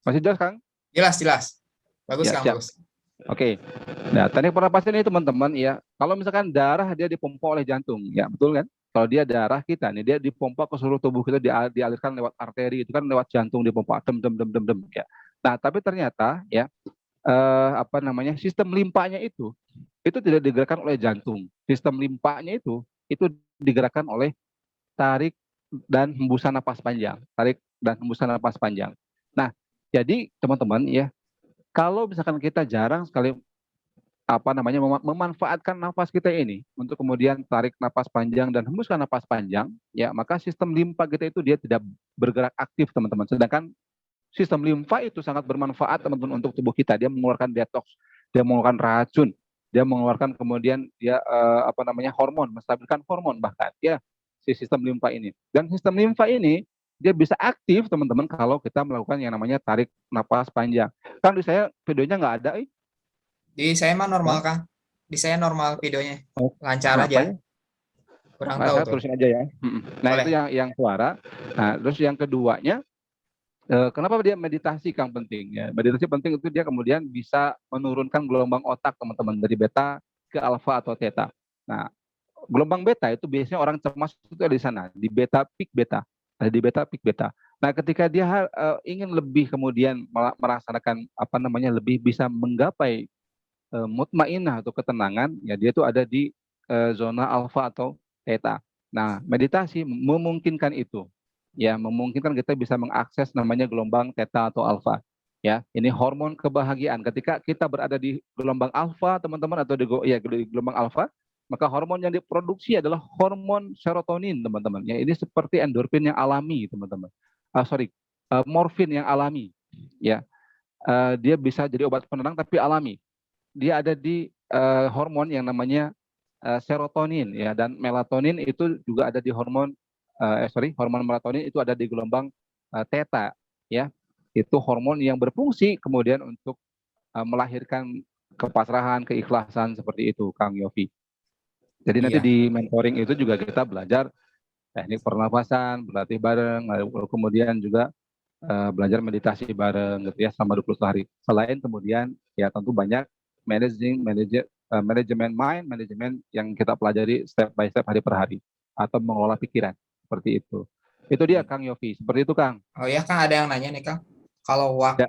Masih jelas, Kang? Jelas, jelas. Bagus, Ya, Kang, siap. bagus. Oke. Nah, teknik pernapasan ini teman-teman ya, kalau misalkan darah dia dipompa oleh jantung, ya betul kan? Kalau dia darah kita nih dia dipompa ke seluruh tubuh kita dialirkan lewat arteri itu kan lewat jantung dipompa dem dem dem dem dem ya. Nah, tapi ternyata ya apa namanya? Sistem limpanya itu tidak digerakkan oleh jantung. Sistem limpanya itu digerakkan oleh tarik dan hembusan napas panjang, tarik dan hembusan napas panjang. Nah, jadi teman-teman ya, kalau misalkan kita jarang sekali apa namanya memanfaatkan nafas kita ini untuk kemudian tarik napas panjang dan hembuskan napas panjang, ya maka sistem limpa kita itu dia tidak bergerak aktif teman-teman. Sedangkan sistem limfa itu sangat bermanfaat teman-teman untuk tubuh kita. Dia mengeluarkan detox, dia mengeluarkan racun, dia mengeluarkan kemudian dia apa namanya hormon, menstabilkan hormon bahkan ya si sistem limfa ini. Dan sistem limfa ini dia bisa aktif teman-teman kalau kita melakukan yang namanya tarik napas panjang. Kan di saya videonya nggak ada. Di saya mah normal, Kang. Di saya normal videonya. Lancar Kenapa aja. ya? Kurang Nah, tahu saya tuh. terusin aja ya. Nah Boleh. itu yang suara. Nah terus yang keduanya, kenapa dia meditasi, Kang, penting ya? Meditasi penting itu dia kemudian bisa menurunkan gelombang otak teman-teman dari beta ke alfa atau theta. Nah gelombang beta itu biasanya orang cemas itu ada di sana di beta peak beta, ada di beta peak beta. Nah ketika dia ingin lebih kemudian merasakan apa namanya lebih bisa menggapai mutmainah atau ketenangan, ya dia tuh ada di zona alfa atau theta. Nah, meditasi memungkinkan itu. Ya, memungkinkan kita bisa mengakses namanya gelombang theta atau alfa. Ya, ini hormon kebahagiaan. Ketika kita berada di gelombang alfa, teman-teman, atau di gelombang alfa, maka hormon yang diproduksi adalah hormon serotonin, teman-teman. Ya, ini seperti endorfin yang alami, teman-teman. Morfin yang alami. Ya, dia bisa jadi obat penenang tapi alami. Dia ada di hormon yang namanya serotonin ya dan melatonin itu juga ada di hormon hormon melatonin itu ada di gelombang theta ya. Itu hormon yang berfungsi kemudian untuk melahirkan kepasrahan, keikhlasan seperti itu, Kang Yofi. Jadi nanti Iya. di mentoring itu juga kita belajar teknik pernafasan, berlatih bareng, lalu kemudian juga belajar meditasi bareng gitu ya selama 21 hari. Selain kemudian ya tentu banyak manajemen mind, manajemen yang kita pelajari step by step hari per hari atau mengelola pikiran seperti itu. Itu dia Kang Yofi, seperti itu Kang. Oh ya, Kang, ada yang nanya nih, Kang. Kalau Ya.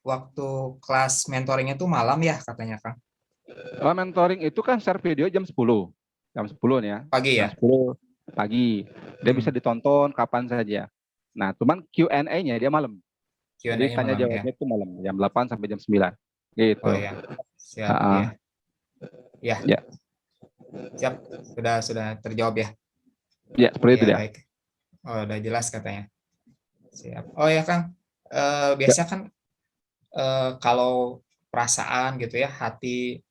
waktu kelas mentoring itu malam ya katanya, Kang? Mentoring itu kan share video jam 10. jam 10 nih ya. Pagi Jam ya? 10 pagi. Dia Hmm. bisa ditonton kapan saja. Nah, cuman Q&A-nya dia malam. Jadi Q&A tanya malam ya. jawabnya itu malam, jam 8 sampai jam 9. Gitu. Oh ya, siap. Ah, Ya, ya. siap. Sudah terjawab ya. Ya, seperti itu Ya, dia. baik. Oh, udah jelas katanya. Siap. Oh ya, Kang. Ya. Biasa kan kalau perasaan gitu ya, hati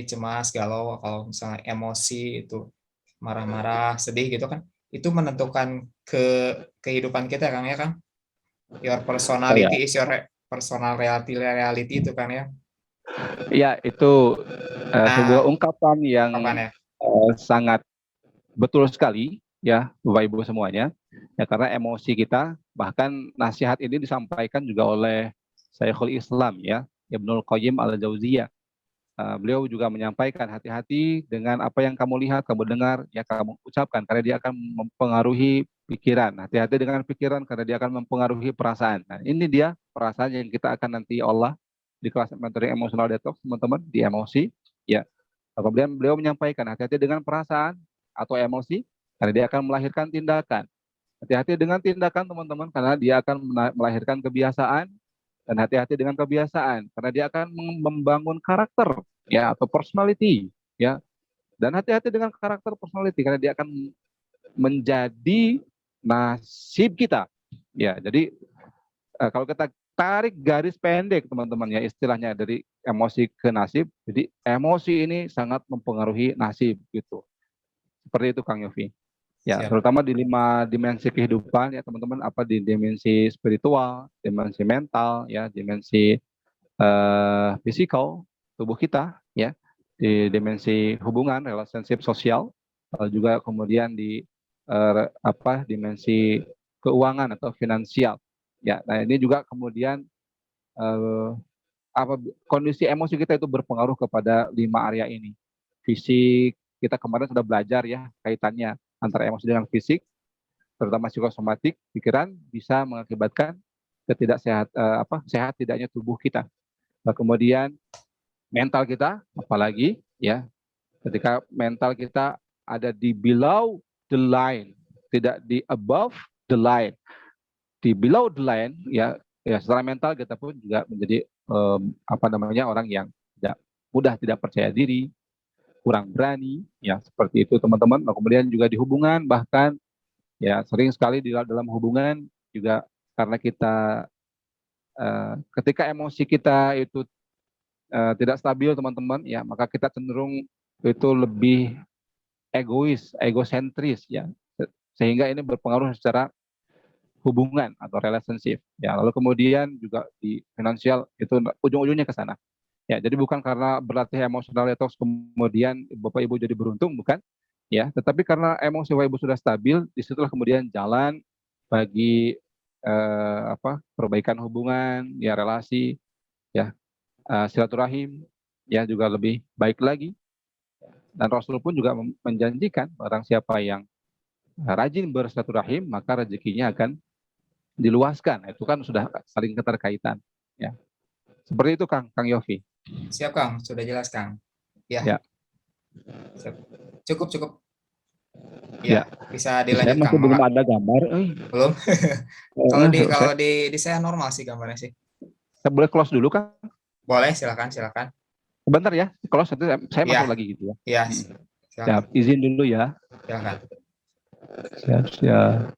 cemas, galau, kalau misalnya emosi itu marah-marah, sedih gitu kan, itu menentukan kehidupan kita kan ya kan? Your Oh ya. personality is your personal reality itu kan ya. Ya, itu sebuah Nah, ungkapan yang kapan ya? sangat betul sekali ya, Bapak Ibu semuanya. Ya, karena emosi kita, bahkan nasihat ini disampaikan juga oleh Syekhul Islam ya, Ibnul Qayyim Al-Jauziyah. Beliau juga menyampaikan hati-hati dengan apa yang kamu lihat, kamu dengar, ya kamu ucapkan karena dia akan mempengaruhi pikiran. Hati-hati dengan pikiran karena dia akan mempengaruhi perasaan. Nah, ini dia perasaan yang kita akan nanti olah di kelas mentoring emotional detox, teman-teman, di emosi. Ya, kemudian beliau menyampaikan hati-hati dengan perasaan atau emosi karena dia akan melahirkan tindakan. Hati-hati dengan tindakan, teman-teman, karena dia akan melahirkan kebiasaan, dan hati-hati dengan kebiasaan karena dia akan membangun karakter ya atau personality ya, dan hati-hati dengan karakter personality karena dia akan menjadi nasib kita ya. Jadi kalau kita tarik garis pendek, teman-teman ya, istilahnya dari emosi ke nasib, jadi emosi ini sangat mempengaruhi nasib gitu, seperti itu Kang Yofi. Ya, Siap. terutama di 5 dimensi kehidupan ya teman-teman, apa di dimensi spiritual, dimensi mental, ya, dimensi fisikal tubuh kita, ya, di dimensi hubungan, relationship sosial, juga kemudian di dimensi keuangan atau finansial. Ya, nah ini juga kemudian eh, apa kondisi emosi kita itu berpengaruh kepada 5 area ini. Fisik, kita kemarin sudah belajar ya kaitannya antara emosi dengan fisik, terutama psikosomatik, pikiran bisa mengakibatkan sehat tidaknya tubuh kita. Nah, kemudian mental kita, apalagi ya, ketika mental kita ada di below the line, tidak di above the line, di below the line ya, ya secara mental kita pun juga menjadi orang yang tidak mudah tidak percaya diri, kurang berani, ya seperti itu teman-teman. Nah, kemudian juga di hubungan, bahkan ya sering sekali di dalam hubungan juga karena kita ketika emosi kita itu tidak stabil, teman-teman ya, maka kita cenderung itu lebih egois, egosentris ya, sehingga ini berpengaruh secara hubungan atau relationship ya. Lalu kemudian juga di finansial itu ujung-ujungnya ke sana ya. Jadi bukan karena berlatih emosional detox kemudian Bapak Ibu jadi beruntung, bukan ya, tetapi karena emosi Bapak Ibu sudah stabil, disitulah kemudian jalan bagi perbaikan hubungan ya, relasi ya, silaturahim ya juga lebih baik lagi. Dan Rasul pun juga menjanjikan barang siapa yang rajin bersilaturahim maka rezekinya akan diluaskan. Itu kan sudah saling keterkaitan ya. Seperti itu Kang Yofi. Siap, Kang. Sudah jelas, Kang. Ya. Ya. Siap. Cukup. Ya. Ya, bisa Saya dilanjutkan, masih belum Maka. ada gambar. Belum. Kalau Saya, di saya normal sih gambarnya sih. saya boleh close dulu Kang? Boleh, silakan. Sebentar ya, close nanti saya Iya, masuk lagi gitu ya. iya, Siap, silakan. izin dulu ya. Silakan. Siap.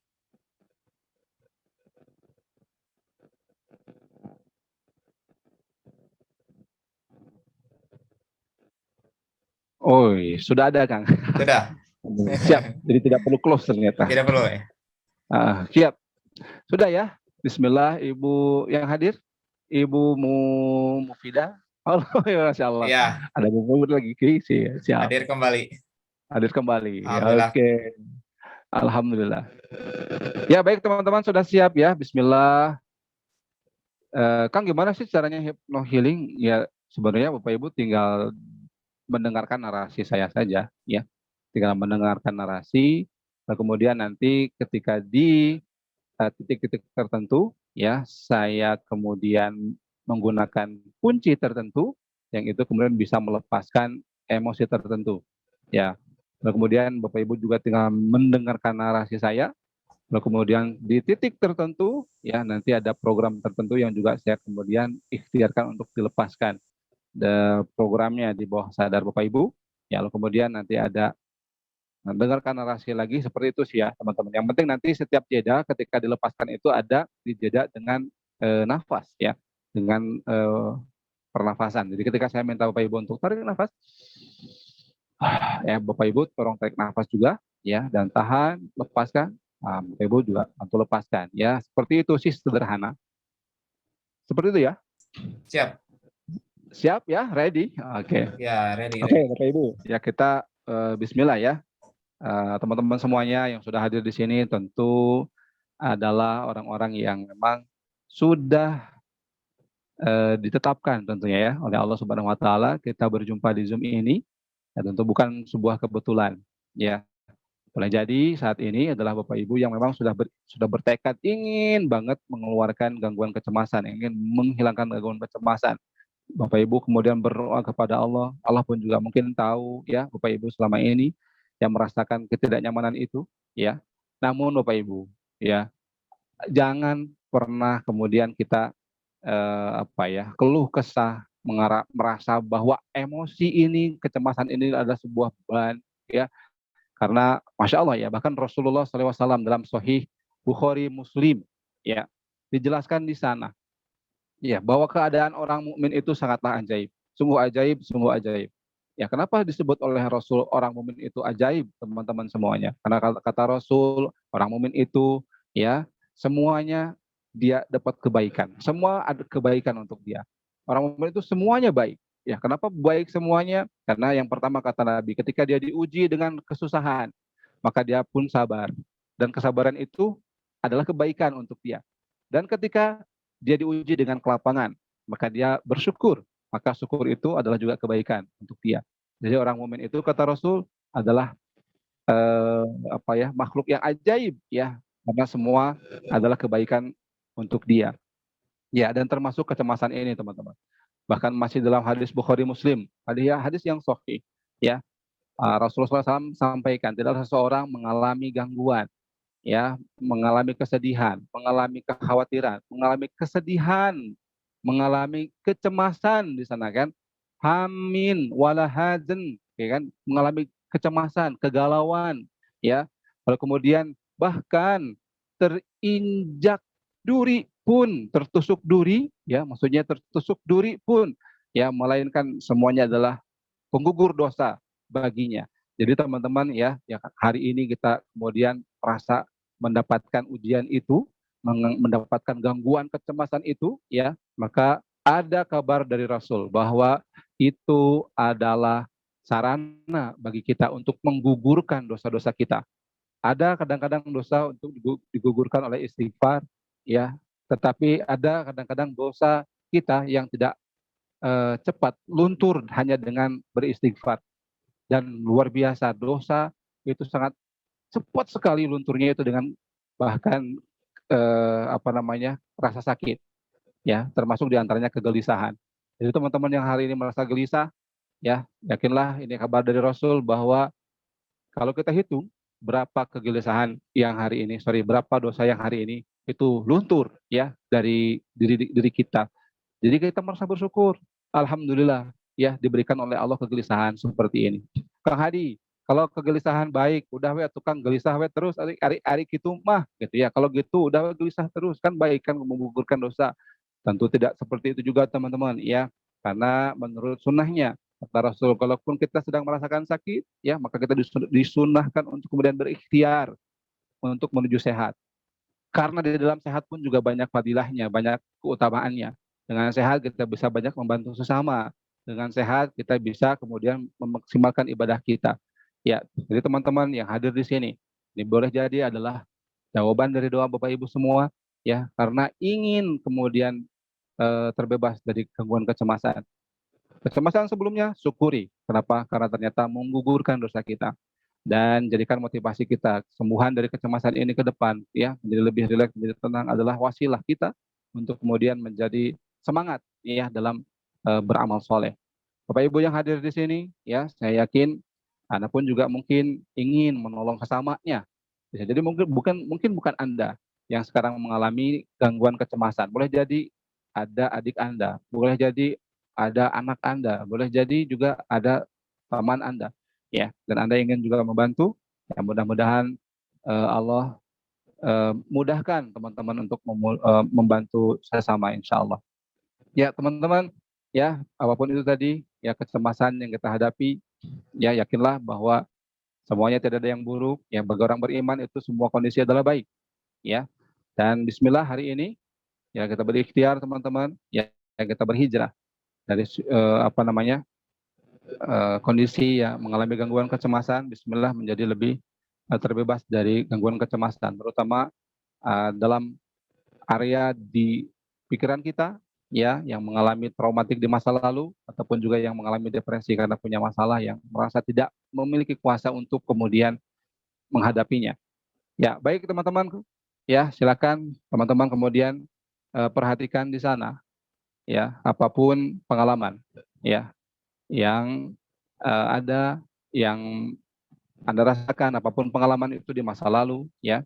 Oh, sudah ada Kang. Sudah. Siap, jadi tidak perlu close ternyata. Tidak perlu ya. Siap. Sudah ya. Bismillah, Ibu yang hadir. Ibu Mufidah. Allah, ya Masya Allah. Iya, Ada Bu lagi. Siap. hadir kembali. Hadir kembali. Alhamdulillah. Oke. Alhamdulillah. Ya baik teman-teman, sudah siap ya. Bismillah. Kang, gimana sih caranya hypno healing? Ya sebenarnya Bapak Ibu tinggal mendengarkan narasi saya saja ya. Tinggal mendengarkan narasi. Nah, kemudian nanti ketika di titik-titik tertentu ya, saya kemudian menggunakan kunci tertentu yang itu kemudian bisa melepaskan emosi tertentu ya. Lalu kemudian Bapak Ibu juga tinggal mendengarkan narasi saya. Lalu kemudian di titik tertentu ya nanti ada program tertentu yang juga saya kemudian ikhtiarkan untuk dilepaskan programnya di bawah sadar Bapak Ibu. Ya, lalu kemudian nanti ada dengarkan narasi lagi seperti itu sih ya teman-teman. Yang penting nanti setiap jeda ketika dilepaskan itu ada dijeda dengan nafas ya, dengan pernafasan. Jadi ketika saya minta Bapak Ibu untuk tarik nafas, ya Bapak Ibu tolong tarik nafas juga ya dan tahan, lepaskan. Bapak Ibu juga bantu lepaskan ya. Seperti itu sih sederhana. Seperti itu ya. Siap. Siap ya, ready? Oke. Ya, ready. Oke, Bapak Ibu. Ya kita bismillah ya. Teman-teman semuanya yang sudah hadir di sini tentu adalah orang-orang yang memang sudah ditetapkan tentunya ya oleh Allah Subhanahu wa taala kita berjumpa di Zoom ini. Ya, tentu bukan sebuah kebetulan ya. Boleh jadi saat ini adalah Bapak Ibu yang memang sudah bertekad ingin banget mengeluarkan gangguan kecemasan, ingin menghilangkan gangguan kecemasan. Bapak Ibu kemudian berdoa kepada Allah, Allah pun juga mungkin tahu ya Bapak Ibu selama ini yang merasakan ketidaknyamanan itu ya. Namun Bapak Ibu ya, jangan pernah kemudian kita keluh kesah merasa bahwa emosi ini, kecemasan ini adalah sebuah beban ya. Karena Masya Allah ya, bahkan Rasulullah SAW dalam Sahih Bukhari Muslim ya dijelaskan di sana ya bahwa keadaan orang mukmin itu sangatlah ajaib, sungguh ajaib, sungguh ajaib. Ya kenapa disebut oleh Rasul orang mukmin itu ajaib teman-teman semuanya? Karena kata Rasul orang mukmin itu ya semuanya dia dapat kebaikan, semua ada kebaikan untuk dia. Orang mukmin itu semuanya baik. Ya, kenapa baik semuanya? Karena yang pertama kata Nabi, ketika dia diuji dengan kesusahan, maka dia pun sabar. Dan kesabaran itu adalah kebaikan untuk dia. Dan ketika dia diuji dengan kelapangan, maka dia bersyukur. Maka syukur itu adalah juga kebaikan untuk dia. Jadi orang mukmin itu kata Rasul adalah makhluk yang ajaib ya, karena semua adalah kebaikan untuk dia. Ya, dan termasuk kecemasan ini teman-teman. Bahkan masih dalam hadis Bukhari Muslim, hadis yang sahih ya. Rasulullah SAW sampaikan tidak ada seseorang mengalami gangguan ya, mengalami kesedihan, mengalami kekhawatiran, mengalami kesedihan, mengalami kecemasan di sana kan, hamin wala hazan ya kan, mengalami kecemasan, kegalauan ya. Lalu kemudian bahkan terinjak duri pun, tertusuk duri ya, maksudnya tertusuk duri pun ya, melainkan semuanya adalah penggugur dosa baginya. Jadi teman-teman ya hari ini kita kemudian merasa mendapatkan ujian itu, mendapatkan gangguan kecemasan itu ya, maka ada kabar dari Rasul bahwa itu adalah sarana bagi kita untuk menggugurkan dosa-dosa kita. Ada kadang-kadang dosa untuk digugurkan oleh istighfar ya, tetapi ada kadang-kadang dosa kita yang tidak cepat luntur hanya dengan beristighfar. Dan luar biasa dosa itu sangat cepat sekali lunturnya itu dengan bahkan rasa sakit ya, termasuk diantaranya kegelisahan. Jadi teman-teman yang hari ini merasa gelisah ya, yakinlah ini kabar dari Rasul bahwa kalau kita hitung berapa kegelisahan yang hari ini, berapa dosa yang hari ini itu luntur ya dari diri kita. Jadi kita merasa bersyukur, alhamdulillah ya diberikan oleh Allah kegelisahan seperti ini. Kang Hadi, kalau kegelisahan baik, udah we tukang gelisah we terus ari gitu mah gitu ya. Kalau gitu udah we gelisah terus kan baik kan menggugurkan dosa. Tentu tidak seperti itu juga teman-teman ya. Karena menurut sunnahnya kata Rasul, kalaupun kita sedang merasakan sakit, ya maka kita disunahkan untuk kemudian berikhtiar untuk menuju sehat. Karena di dalam sehat pun juga banyak fadilahnya, banyak keutamaannya. Dengan sehat kita bisa banyak membantu sesama. Dengan sehat kita bisa kemudian memaksimalkan ibadah kita. Ya, jadi teman-teman yang hadir di sini, ini boleh jadi adalah jawaban dari doa Bapak Ibu semua, ya, karena ingin kemudian terbebas dari gangguan kecemasan. Kecemasan sebelumnya syukuri. Kenapa? Karena ternyata menggugurkan dosa kita. Dan jadikan motivasi kita kesembuhan dari kecemasan ini ke depan ya, menjadi lebih rileks, menjadi tenang adalah wasilah kita untuk kemudian menjadi semangat ya dalam beramal soleh. Bapak Ibu yang hadir di sini ya, saya yakin Anda pun juga mungkin ingin menolong sesamanya. Bisa jadi mungkin bukan Anda yang sekarang mengalami gangguan kecemasan. Boleh jadi ada adik Anda, boleh jadi ada anak Anda, boleh jadi juga ada teman Anda, ya. Dan Anda ingin juga membantu, ya mudah-mudahan Allah mudahkan teman-teman untuk membantu sesama, insya Allah. Ya teman-teman, ya apapun itu tadi, ya kecemasan yang kita hadapi, ya yakinlah bahwa semuanya tidak ada yang buruk. Ya bagi orang beriman itu semua kondisi adalah baik, ya. Dan Bismillah hari ini, ya kita berikhtiar teman-teman, ya kita berhijrah dari kondisi yang mengalami gangguan kecemasan. Bismillah menjadi lebih terbebas dari gangguan kecemasan, terutama dalam area di pikiran kita, ya yang mengalami traumatik di masa lalu ataupun juga yang mengalami depresi karena punya masalah yang merasa tidak memiliki kuasa untuk kemudian menghadapinya. Ya, baik teman-teman, ya silakan teman-teman kemudian perhatikan di sana, ya apapun pengalaman, ya yang ada yang Anda rasakan, apapun pengalaman itu di masa lalu, ya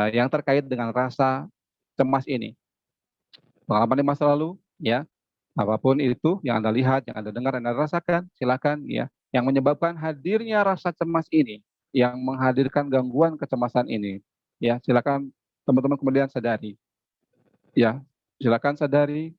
yang terkait dengan rasa cemas ini, pengalaman di masa lalu, ya apapun itu yang Anda lihat, yang Anda dengar, Anda rasakan, silakan, ya yang menyebabkan hadirnya rasa cemas ini, yang menghadirkan gangguan kecemasan ini, ya silakan teman-teman kemudian sadari, ya silakan sadari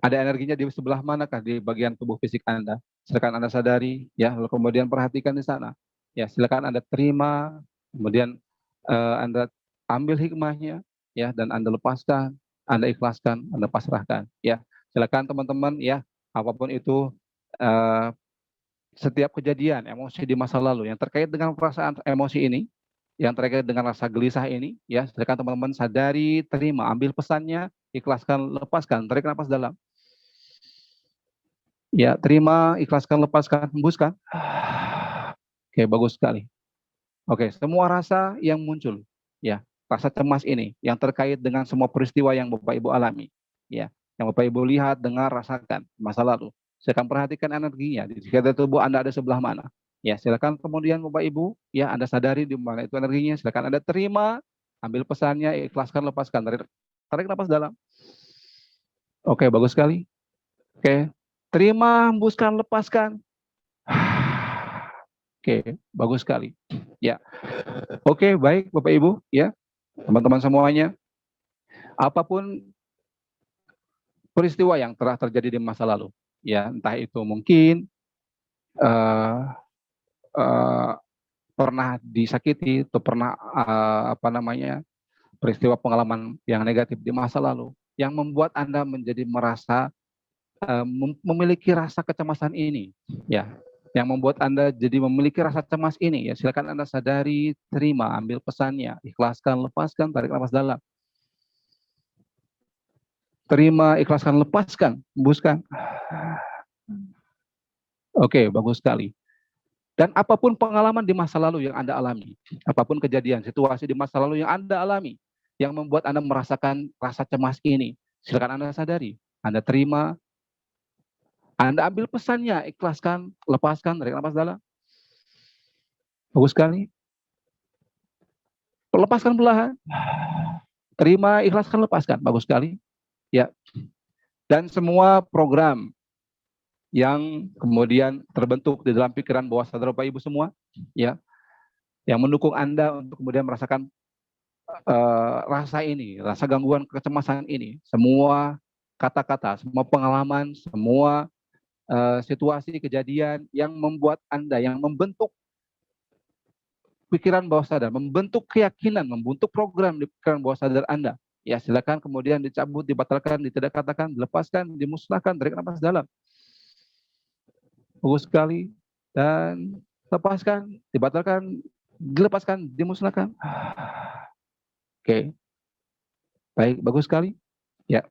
ada energinya di sebelah manakah di bagian tubuh fisik Anda. Silakan Anda sadari, ya lalu kemudian perhatikan di sana, ya silakan Anda terima, kemudian Anda ambil hikmahnya, ya dan Anda lepaskan, Anda ikhlaskan, Anda pasrahkan, ya silakan teman-teman, ya apapun itu setiap kejadian emosi di masa lalu yang terkait dengan perasaan emosi ini, yang terkait dengan rasa gelisah ini, ya silakan teman-teman sadari, terima, ambil pesannya, ikhlaskan, lepaskan, tarik nafas dalam, ya terima, ikhlaskan, lepaskan, hembuskan. Oke, bagus sekali. Oke, semua rasa yang muncul, ya rasa cemas ini yang terkait dengan semua peristiwa yang Bapak Ibu alami, ya yang Bapak Ibu lihat, dengar, rasakan masa lalu. Silakan perhatikan energinya di sekitar tubuh Anda, ada sebelah mana. Ya, silakan kemudian Bapak Ibu, ya Anda sadari di mana itu energinya. Silakan Anda terima, ambil pesannya, ikhlaskan, lepaskan. Tarik nafas dalam. Oke, bagus sekali. Oke, terima, hembuskan, lepaskan. Oke, bagus sekali. Ya, oke, baik Bapak Ibu, ya teman-teman semuanya. Apapun peristiwa yang telah terjadi di masa lalu, ya entah itu mungkin pernah disakiti atau pernah peristiwa pengalaman yang negatif di masa lalu yang membuat Anda menjadi merasa memiliki rasa kecemasan ini, ya yang membuat Anda jadi memiliki rasa cemas ini, ya silakan Anda sadari, terima, ambil pesannya, ikhlaskan, lepaskan, tarik nafas dalam. Terima, ikhlaskan, lepaskan, hembuskan. Oke, bagus sekali. Dan apapun pengalaman di masa lalu yang Anda alami, apapun kejadian, situasi di masa lalu yang Anda alami, yang membuat Anda merasakan rasa cemas ini, silakan Anda sadari, Anda terima, Anda ambil pesannya, ikhlaskan, lepaskan, tarik nafas dalam. Bagus sekali. Lepaskan perlahan. Terima, ikhlaskan, lepaskan. Bagus sekali. Ya. Dan semua program yang kemudian terbentuk di dalam pikiran bawah sadar Bapak Ibu semua, ya, yang mendukung Anda untuk kemudian merasakan rasa ini, rasa gangguan kecemasan ini, semua kata-kata, semua pengalaman, semua situasi kejadian yang membuat Anda, yang membentuk pikiran bawah sadar, membentuk keyakinan, membentuk program di pikiran bawah sadar Anda, ya silakan kemudian dicabut, dibatalkan, tidak katakan, dilepaskan, dimusnahkan, tarik nafas dalam. Bagus sekali. Dan lepaskan, dibatalkan, dilepaskan, dimusnahkan. Oke. Baik, bagus sekali. Ya.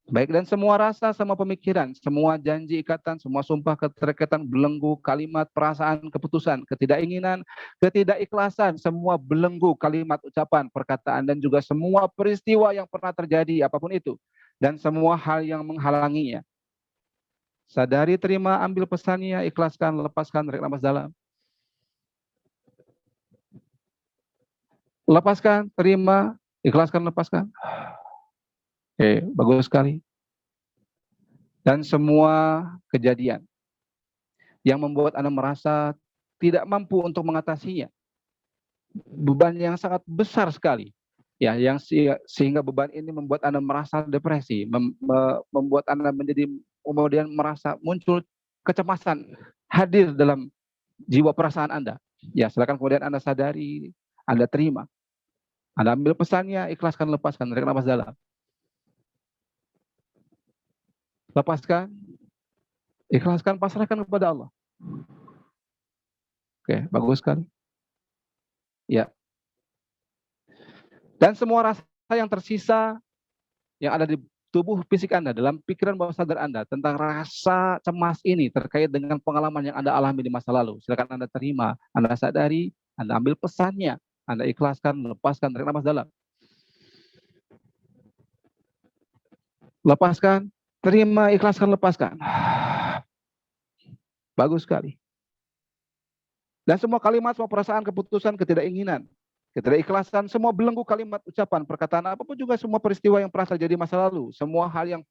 Baik, dan semua rasa, semua pemikiran, semua janji ikatan, semua sumpah keterikatan, belenggu, kalimat, perasaan, keputusan, ketidakinginan, ketidakikhlasan, semua belenggu, kalimat, ucapan, perkataan, dan juga semua peristiwa yang pernah terjadi, apapun itu, dan semua hal yang menghalanginya. Sadari, terima, ambil pesannya, ikhlaskan, lepaskan, tarik nafas dalam. Lepaskan, terima, ikhlaskan, lepaskan. Oke, bagus sekali. Dan semua kejadian yang membuat Anda merasa tidak mampu untuk mengatasinya, beban yang sangat besar sekali, ya, yang sehingga beban ini membuat Anda merasa depresi, membuat Anda menjadi kemudian merasa muncul kecemasan hadir dalam jiwa perasaan Anda. Ya, silakan kemudian Anda sadari, Anda terima, Anda ambil pesannya, ikhlaskan, lepaskan, tarik nafas dalam. Lepaskan, ikhlaskan, pasrahkan kepada Allah. Oke, bagus sekali. Ya. Dan semua rasa yang tersisa yang ada di tubuh fisik Anda, dalam pikiran bawah sadar Anda tentang rasa cemas ini terkait dengan pengalaman yang Anda alami di masa lalu, silakan Anda terima, Anda sadari, Anda ambil pesannya, Anda ikhlaskan, lepaskan, tarik nafas dalam. Lepaskan, terima, ikhlaskan, lepaskan. Bagus sekali. Dan semua kalimat, semua perasaan, keputusan, ketidakinginan, ketidakikhlasan, semua belenggu kalimat, ucapan, perkataan, apapun juga semua peristiwa yang pernah terjadi masa lalu, semua hal yang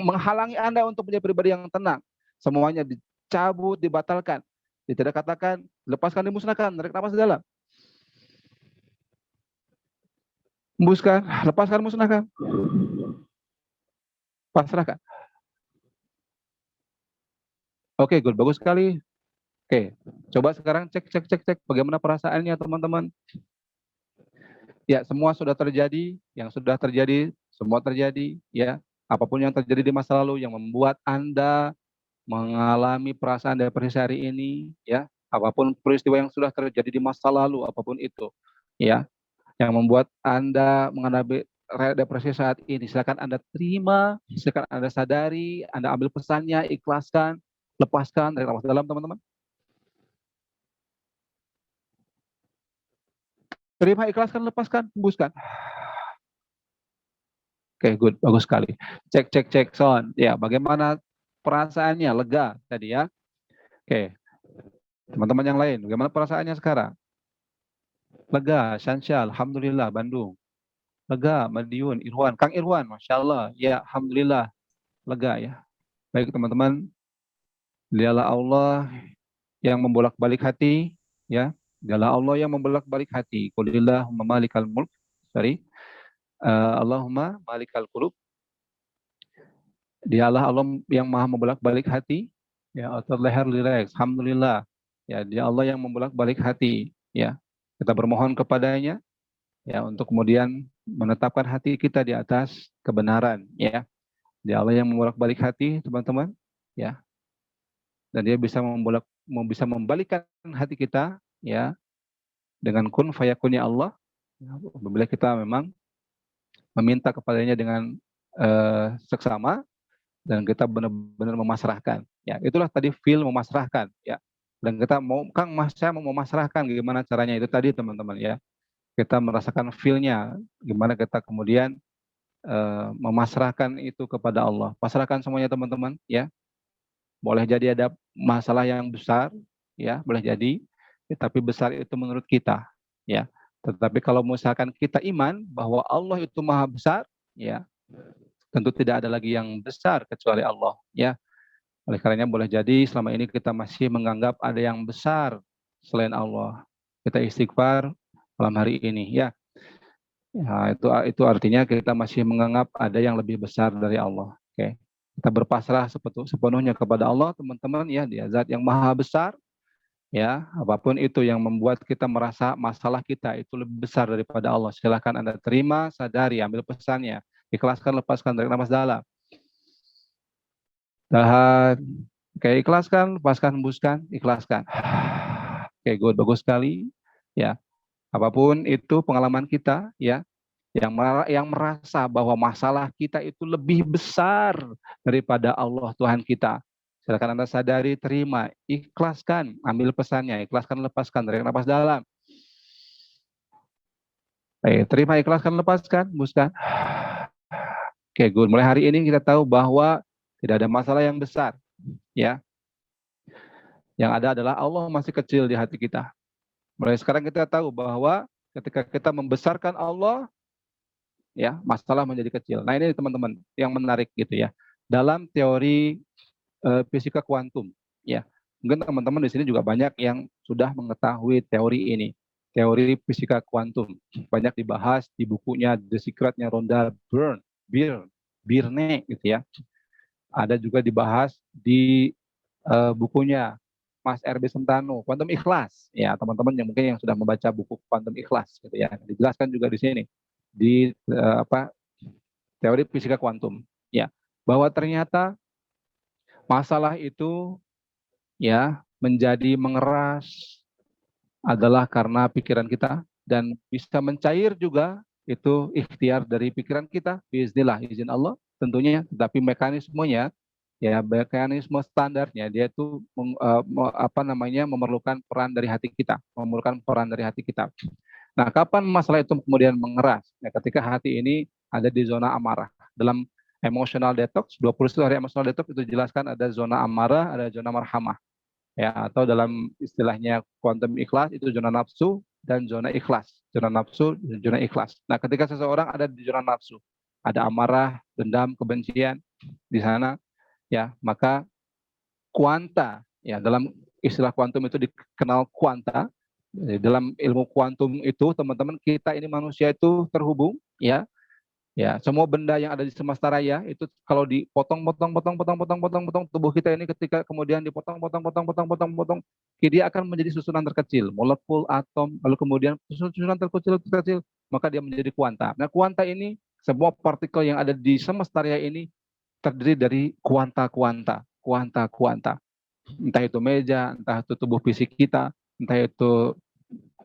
menghalangi Anda untuk menjadi pribadi yang tenang, semuanya dicabut, dibatalkan, tidak katakan, lepaskan, dimusnahkan, tarik nafas dalam. Hembuskan, lepaskan, musnahkan. Pasrahkan. Oke, good, bagus sekali. Oke, coba sekarang cek bagaimana perasaannya teman-teman. Ya, semua sudah terjadi, yang sudah terjadi, semua terjadi, ya. Apapun yang terjadi di masa lalu yang membuat Anda mengalami perasaan depresi hari ini, ya. Apapun peristiwa yang sudah terjadi di masa lalu, apapun itu, ya, yang membuat Anda menghadapi depresi saat ini, silakan Anda terima, silakan Anda sadari, Anda ambil pesannya, ikhlaskan, lepaskan, dari nafas dalam teman-teman. Terima, ikhlaskan, lepaskan, hembuskan. Oke, good, bagus sekali. Cek sound. Ya, bagaimana perasaannya? Lega tadi ya. Oke. Teman-teman yang lain, bagaimana perasaannya sekarang? Lega, Syansyal, alhamdulillah, Bandung. Lega, Madiun, Irwan, Kang Irwan, Masya Allah. Ya, alhamdulillah, lega ya. Baik teman-teman, dialah Allah yang membolak-balik hati, ya. Dialah Allah yang membolak-balik hati. Qulillahumma malikal mulk. Allahumma malikal qulub. Dialah Allah yang maha membolak-balik hati, ya, atau leher relax. Alhamdulillah, ya, dia Allah yang membolak-balik hati, ya. Kita bermohon kepadanya, ya, untuk kemudian menetapkan hati kita di atas kebenaran, ya. Dia Allah yang membolak-balik hati, teman-teman, ya. Dan dia bisa membalikkan hati kita, ya, dengan kun fayakunnya Allah, ya, apabila kita memang meminta kepadanya dengan seksama dan kita benar-benar memasrahkan, ya. Itulah tadi feel memasrahkan, ya. Dan kita mau, Kang, saya mau memasrahkan, gimana caranya? Itu tadi teman-teman, ya. Kita merasakan feel-nya, gimana kita kemudian memasrahkan itu kepada Allah. Pasrahkan semuanya teman-teman, ya. Boleh jadi ada masalah yang besar, ya, boleh jadi, ya, tapi besar itu menurut kita, ya. Tetapi kalau misalkan kita iman bahwa Allah itu maha besar, ya, tentu tidak ada lagi yang besar kecuali Allah, ya. Oleh karenanya boleh jadi selama ini kita masih menganggap ada yang besar selain Allah. Kita istighfar malam hari ini, ya. Ya, itu artinya kita masih menganggap ada yang lebih besar dari Allah. Oke. Kita berpasrah sepenuhnya kepada Allah, teman-teman, ya. Dia zat yang maha besar, ya. Apapun itu yang membuat kita merasa masalah kita itu lebih besar daripada Allah, silakan Anda terima, sadari, ambil pesannya, ikhlaskan, lepaskan, tarik nafas dalam. Tahan. Oke, ikhlaskan, lepaskan, hembuskan, ikhlaskan. Oke, good, bagus sekali, ya. Apapun itu pengalaman kita, ya, yang merasa bahwa masalah kita itu lebih besar daripada Allah Tuhan kita, silakan Anda sadari, terima, ikhlaskan, ambil pesannya, ikhlaskan, lepaskan, tarik nafas dalam. Terima, ikhlaskan, lepaskan, hembuskan. Oke, good. Mulai hari ini kita tahu bahwa tidak ada masalah yang besar, ya. Yang ada adalah Allah masih kecil di hati kita. Mulai sekarang kita tahu bahwa ketika kita membesarkan Allah, ya, masalah menjadi kecil. Nah, ini teman-teman yang menarik gitu ya. Dalam teori fisika kuantum, ya. Mungkin teman-teman di sini juga banyak yang sudah mengetahui teori ini. Teori fisika kuantum banyak dibahas di bukunya The Secret-nya Rhonda Byrne gitu ya. Ada juga dibahas di bukunya Mas R.B. Sentano, Kuantum Ikhlas. Ya, teman-teman yang mungkin yang sudah membaca buku Kuantum Ikhlas gitu ya. Dijelaskan juga di sini di teori fisika kuantum, ya, bahwa ternyata masalah itu ya menjadi mengeras adalah karena pikiran kita, dan bisa mencair juga itu ikhtiar dari pikiran kita, biiznillah, izin Allah tentunya, tapi mekanismenya, ya, mekanisme standarnya dia itu memerlukan peran dari hati kita, Nah, kapan masalah itu kemudian mengeras? Ya, ketika hati ini ada di zona amarah. Dalam emotional detox, 21 hari emotional detox itu dijelaskan ada zona amarah, ada zona marhamah. Ya, atau dalam istilahnya kuantum ikhlas itu zona nafsu dan zona ikhlas. Zona nafsu dan zona ikhlas. Nah, ketika seseorang ada di zona nafsu, ada amarah, dendam, kebencian di sana, ya, maka kuanta, ya, dalam istilah kuantum itu dikenal kuanta. Dalam ilmu kuantum itu, teman-teman, kita ini manusia itu terhubung, ya, semua benda yang ada di semesta raya itu kalau dipotong, tubuh kita ini ketika kemudian dipotong, dia akan menjadi susunan terkecil, molekul, atom, lalu kemudian susunan terkecil, maka dia menjadi kuanta. Nah, kuanta ini, semua partikel yang ada di semesta raya ini terdiri dari kuanta. Entah itu meja, entah itu tubuh fisik kita, entah itu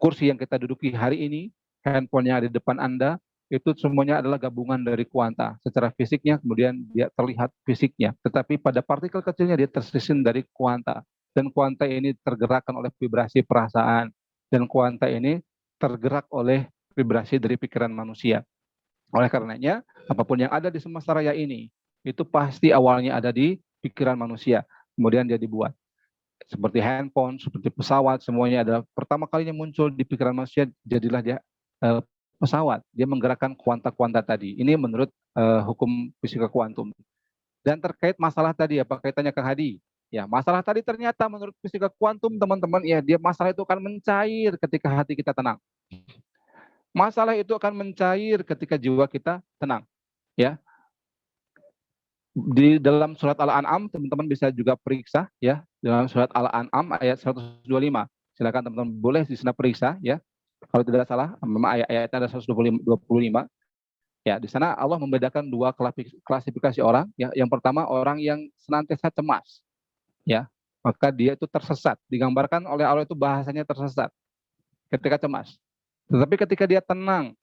kursi yang kita duduki hari ini, handphone yang ada di depan Anda, itu semuanya adalah gabungan dari kuanta. Secara fisiknya kemudian dia terlihat fisiknya, tetapi pada partikel kecilnya dia tersusun dari kuanta. Dan kuanta ini tergerakkan oleh vibrasi perasaan, dan kuanta ini tergerak oleh vibrasi dari pikiran manusia. Oleh karenanya, apapun yang ada di semesta raya ini, itu pasti awalnya ada di pikiran manusia, kemudian dia dibuat. Seperti handphone, seperti pesawat, semuanya adalah pertama kalinya muncul di pikiran manusia, jadilah dia pesawat. Dia menggerakkan kuanta-kuanta tadi. Ini menurut hukum fisika kuantum. Dan terkait masalah tadi, apa kaitannya Kang Hadi? Ya, masalah tadi ternyata menurut fisika kuantum, teman-teman, ya, dia masalah itu akan mencair ketika hati kita tenang. Masalah itu akan mencair ketika jiwa kita tenang. Ya, di dalam surat Al-An'am, teman-teman bisa juga periksa, ya, dalam surat Al-An'am ayat 125. Silakan teman-teman boleh di sana periksa, ya. Kalau tidak salah, memang ayatnya ada 125. Ya, di sana Allah membedakan dua klasifikasi orang, ya. Yang pertama, orang yang senantiasa cemas, ya. Maka dia itu tersesat. Digambarkan oleh Allah itu bahasanya tersesat ketika cemas. Tetapi ketika dia tenang,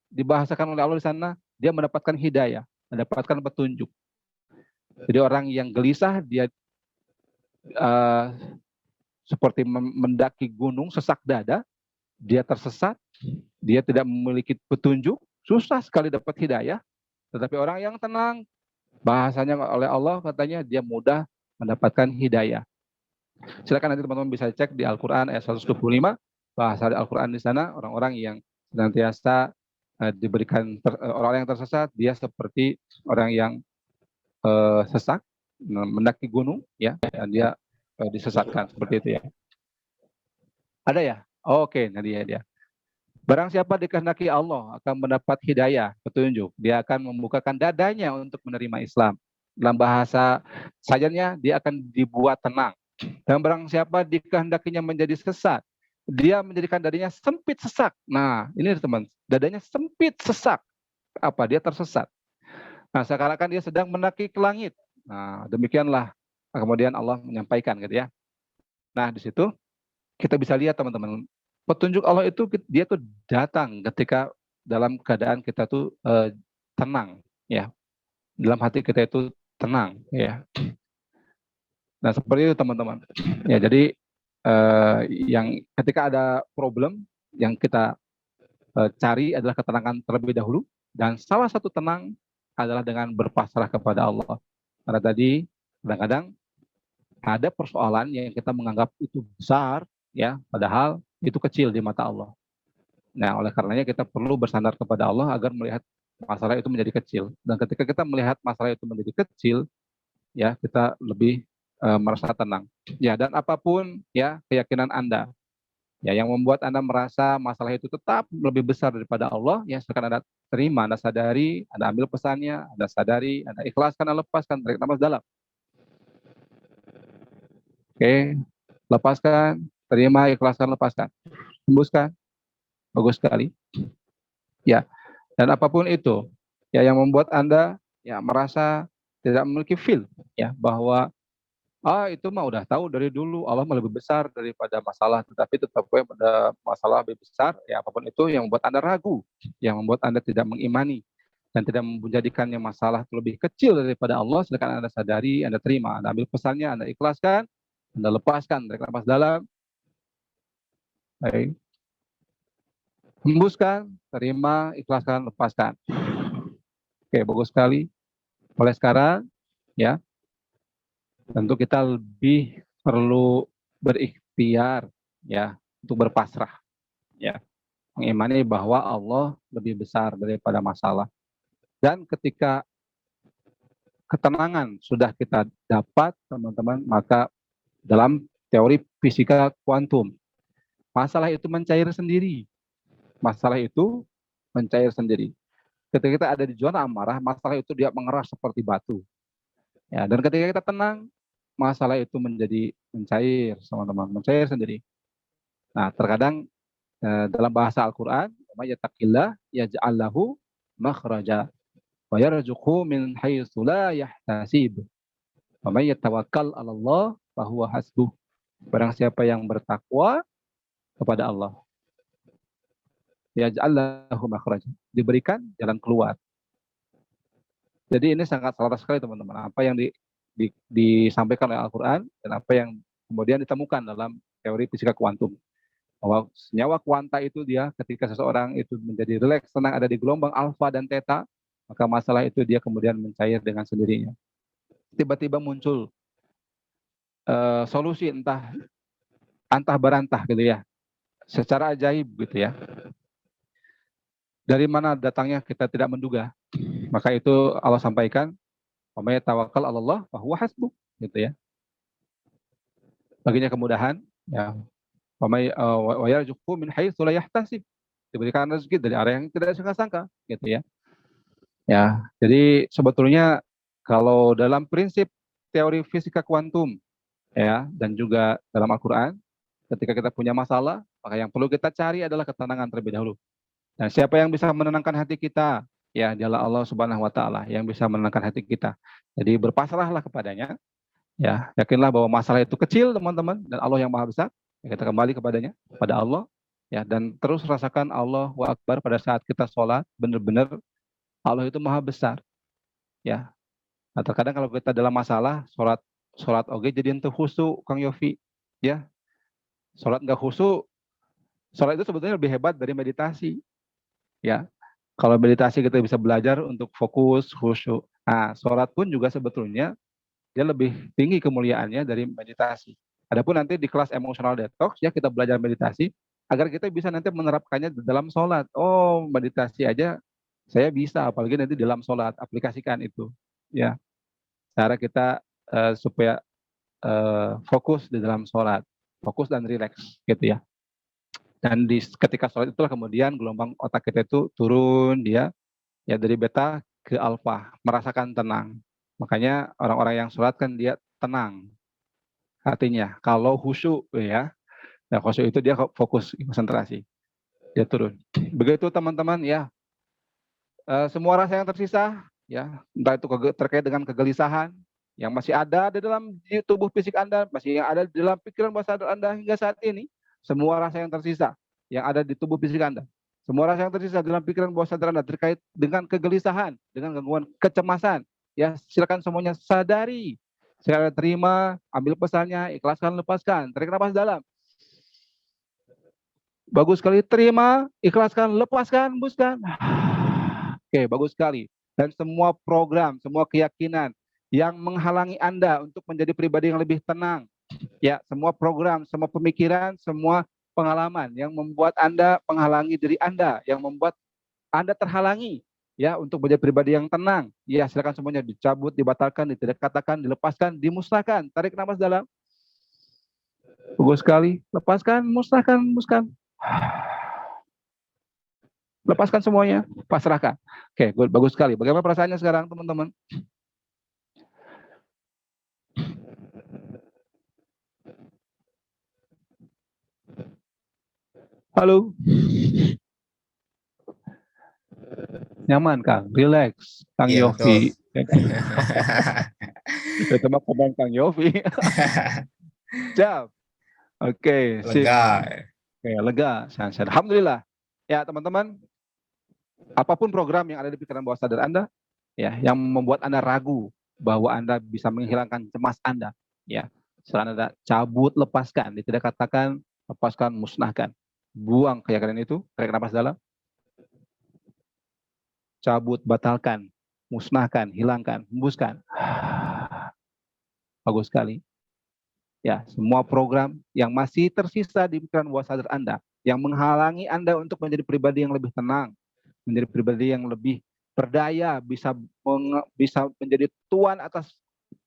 dibahasakan oleh Allah di sana, dia mendapatkan hidayah, mendapatkan petunjuk. Jadi orang yang gelisah, dia seperti mendaki gunung, sesak dada, dia tersesat, dia tidak memiliki petunjuk, susah sekali dapat hidayah. Tetapi orang yang tenang, bahasanya oleh Allah katanya dia mudah mendapatkan hidayah. Silakan nanti teman-teman bisa cek di Al-Quran ayat 125, bahasa Al-Quran di sana, orang-orang yang senantiasa diberikan, orang yang tersesat, dia seperti orang yang sesak, mendaki gunung, ya, dan dia disesatkan seperti itu, ya. Ada ya? Oke, nah dia. Barang siapa dikehendaki Allah akan mendapat hidayah, petunjuk. Dia akan membukakan dadanya untuk menerima Islam. Dalam bahasa sajarnya, dia akan dibuat tenang. Dan barang siapa dikehendakinya menjadi sesat, dia menjadikan dadanya sempit sesak. Nah, ini teman, dadanya sempit sesak. Apa? Dia tersesat. Nah, seakan-akan dia sedang mendaki ke langit. Nah, demikianlah kemudian Allah menyampaikan, gitu ya. Nah, di situ kita bisa lihat, teman-teman, petunjuk Allah itu dia tuh datang ketika dalam keadaan kita tuh tenang, ya. Dalam hati kita itu tenang, ya. Nah, seperti itu, teman-teman. Ya, jadi yang ketika ada problem yang kita cari adalah ketenangan terlebih dahulu, dan salah satu tenang adalah dengan berpasrah kepada Allah. Karena tadi kadang-kadang Ada persoalan yang kita menganggap itu besar, ya, padahal itu kecil di mata Allah. Nah, oleh karenanya kita perlu bersandar kepada Allah agar melihat masalah itu menjadi kecil. Dan ketika kita melihat masalah itu menjadi kecil, ya, kita lebih merasa tenang. Ya, dan apapun ya keyakinan Anda, ya, yang membuat Anda merasa masalah itu tetap lebih besar daripada Allah, ya, silakan Anda terima, Anda sadari, Anda ambil pesannya, Anda sadari, Anda ikhlaskan, Anda lepaskan, tarik nafas dalam. Oke, lepaskan, terima, ikhlaskan, lepaskan. Hembuskan. Bagus sekali. Ya, dan apapun itu, ya, yang membuat Anda ya merasa tidak memiliki feel, ya, bahwa itu mah udah tahu dari dulu Allah mah lebih besar daripada masalah, tetapi tetap pada masalah lebih besar, ya, apapun itu yang membuat Anda ragu, yang membuat Anda tidak mengimani dan tidak menjadikannya masalah itu lebih kecil daripada Allah, silakan Anda sadari, Anda terima, Anda ambil pesannya, Anda ikhlaskan, Anda lepaskan, tarik nafas dalam. Baik. Hembuskan, terima, ikhlaskan, lepaskan. Oke, bagus sekali. Mulai sekarang, ya, tentu kita lebih perlu berikhtiar, ya, untuk berpasrah, ya, mengimani bahwa Allah lebih besar daripada masalah. Dan ketika ketenangan sudah kita dapat, teman-teman, maka dalam teori fisika kuantum, masalah itu mencair sendiri. Masalah itu mencair sendiri. Ketika kita ada di zona amarah, masalah itu dia mengeras seperti batu. Ya, dan ketika kita tenang, masalah itu menjadi mencair, teman-teman, mencair sendiri. Nah, terkadang dalam bahasa Al-Qur'an, "May yattaqillah yaj'al lahu makhraja wa yarzuqhu min haitsu la yahtasib. Wa may yatawakkal 'ala Allah fa huwa hasbuh." Barang siapa yang bertakwa kepada Allah, yaj'al lahu makhraja, diberikan jalan keluar. Jadi ini sangat selaras sekali, teman-teman, apa yang disampaikan oleh Al-Quran dan apa yang kemudian ditemukan dalam teori fisika kuantum. Bahwa senyawa kuanta itu dia ketika seseorang itu menjadi rileks, tenang, ada di gelombang alfa dan theta, maka masalah itu dia kemudian mencair dengan sendirinya. Tiba-tiba muncul solusi entah berantah gitu ya, secara ajaib gitu ya. Dari mana datangnya kita tidak menduga. Maka itu Allah sampaikan, "Wa may tawakkal 'ala Allah fa huwa hasbuh," gitu ya. Baginya kemudahan, ya. Wa yarzuqhu min haitsu la yahtasib. Diberikan rezeki dari arah yang tidak disangka-sangka, gitu ya. Ya, jadi sebetulnya kalau dalam prinsip teori fisika kuantum, ya, dan juga dalam Al-Qur'an, ketika kita punya masalah, maka yang perlu kita cari adalah ketenangan terlebih dahulu. Nah, siapa yang bisa menenangkan hati kita? Ya, dialah Allah Subhanahu wa taala yang bisa menenangkan hati kita. Jadi berpasrahlah kepadanya, ya, yakinlah bahwa masalah itu kecil, teman-teman, dan Allah yang Maha Besar. Ya, kita kembali kepadanya, pada Allah, ya, dan terus rasakan Allahu Akbar pada saat kita sholat, benar-benar Allah itu Maha Besar, ya. Nah, terkadang kalau kita dalam masalah, sholat oke jadi ente khusyuk, Kang Yofi, ya. Sholat nggak khusyuk, sholat itu sebetulnya lebih hebat dari meditasi, ya. Kalau meditasi kita bisa belajar untuk fokus, khusyuk. Nah, sholat pun juga sebetulnya dia lebih tinggi kemuliaannya dari meditasi. Adapun nanti di kelas emotional detox, ya, kita belajar meditasi agar kita bisa nanti menerapkannya dalam sholat. Oh, meditasi aja saya bisa, apalagi nanti dalam sholat, aplikasikan itu, ya. Cara kita supaya fokus di dalam sholat, fokus dan rileks, gitu ya. Dan ketika sholat itulah kemudian gelombang otak kita itu turun, dia ya dari beta ke alfa, merasakan tenang. Makanya orang-orang yang sholat kan dia tenang hatinya. Kalau khusyuk, ya, nah khusyuk itu dia fokus, konsentrasi, dia turun. Begitu teman-teman, ya. Semua rasa yang tersisa, ya, entah itu terkait dengan kegelisahan yang masih ada di dalam tubuh fisik Anda, masih yang ada di dalam pikiran bawah sadar Anda hingga saat ini, semua rasa yang tersisa yang ada di tubuh fisik Anda, semua rasa yang tersisa dalam pikiran bawah sadar Anda terkait dengan kegelisahan, dengan gangguan kecemasan, ya, silakan semuanya sadari, silakan terima, ambil pesannya, ikhlaskan, lepaskan, tarik nafas dalam. Bagus sekali, terima, ikhlaskan, lepaskan, hembuskan. Oke, bagus sekali. Dan semua program, semua keyakinan yang menghalangi Anda untuk menjadi pribadi yang lebih tenang. Ya, semua program, semua pemikiran, semua pengalaman yang membuat Anda menghalangi diri Anda, yang membuat Anda terhalangi ya untuk menjadi pribadi yang tenang. Ya, silakan semuanya dicabut, dibatalkan, tidak katakan, dilepaskan, dimusnahkan. Tarik nafas dalam. Bagus sekali. Lepaskan, musnahkan, musnahkan. Lepaskan semuanya, pasrahkan. Oke, good, bagus sekali. Bagaimana perasaannya sekarang, teman-teman? Halo? Nyaman, Kang? Relax, Kang Iya, Yofi. betul. Itu mah komen Kang Yofi. Siap. Oke, sip. Lega. Oke, lega. Sehat. Alhamdulillah. Ya, teman-teman, apapun program yang ada di pikiran bawah sadar Anda, ya, yang membuat Anda ragu bahwa Anda bisa menghilangkan cemas Anda, ya, setelah Anda cabut, lepaskan, tidak katakan, lepaskan, musnahkan, buang keyakinan itu, tarik nafas dalam, cabut, batalkan, musnahkan, hilangkan, hembuskan. Bagus sekali. Ya, semua program yang masih tersisa di pikiran bawah sadar Anda, yang menghalangi Anda untuk menjadi pribadi yang lebih tenang, menjadi pribadi yang lebih berdaya, bisa menjadi tuan atas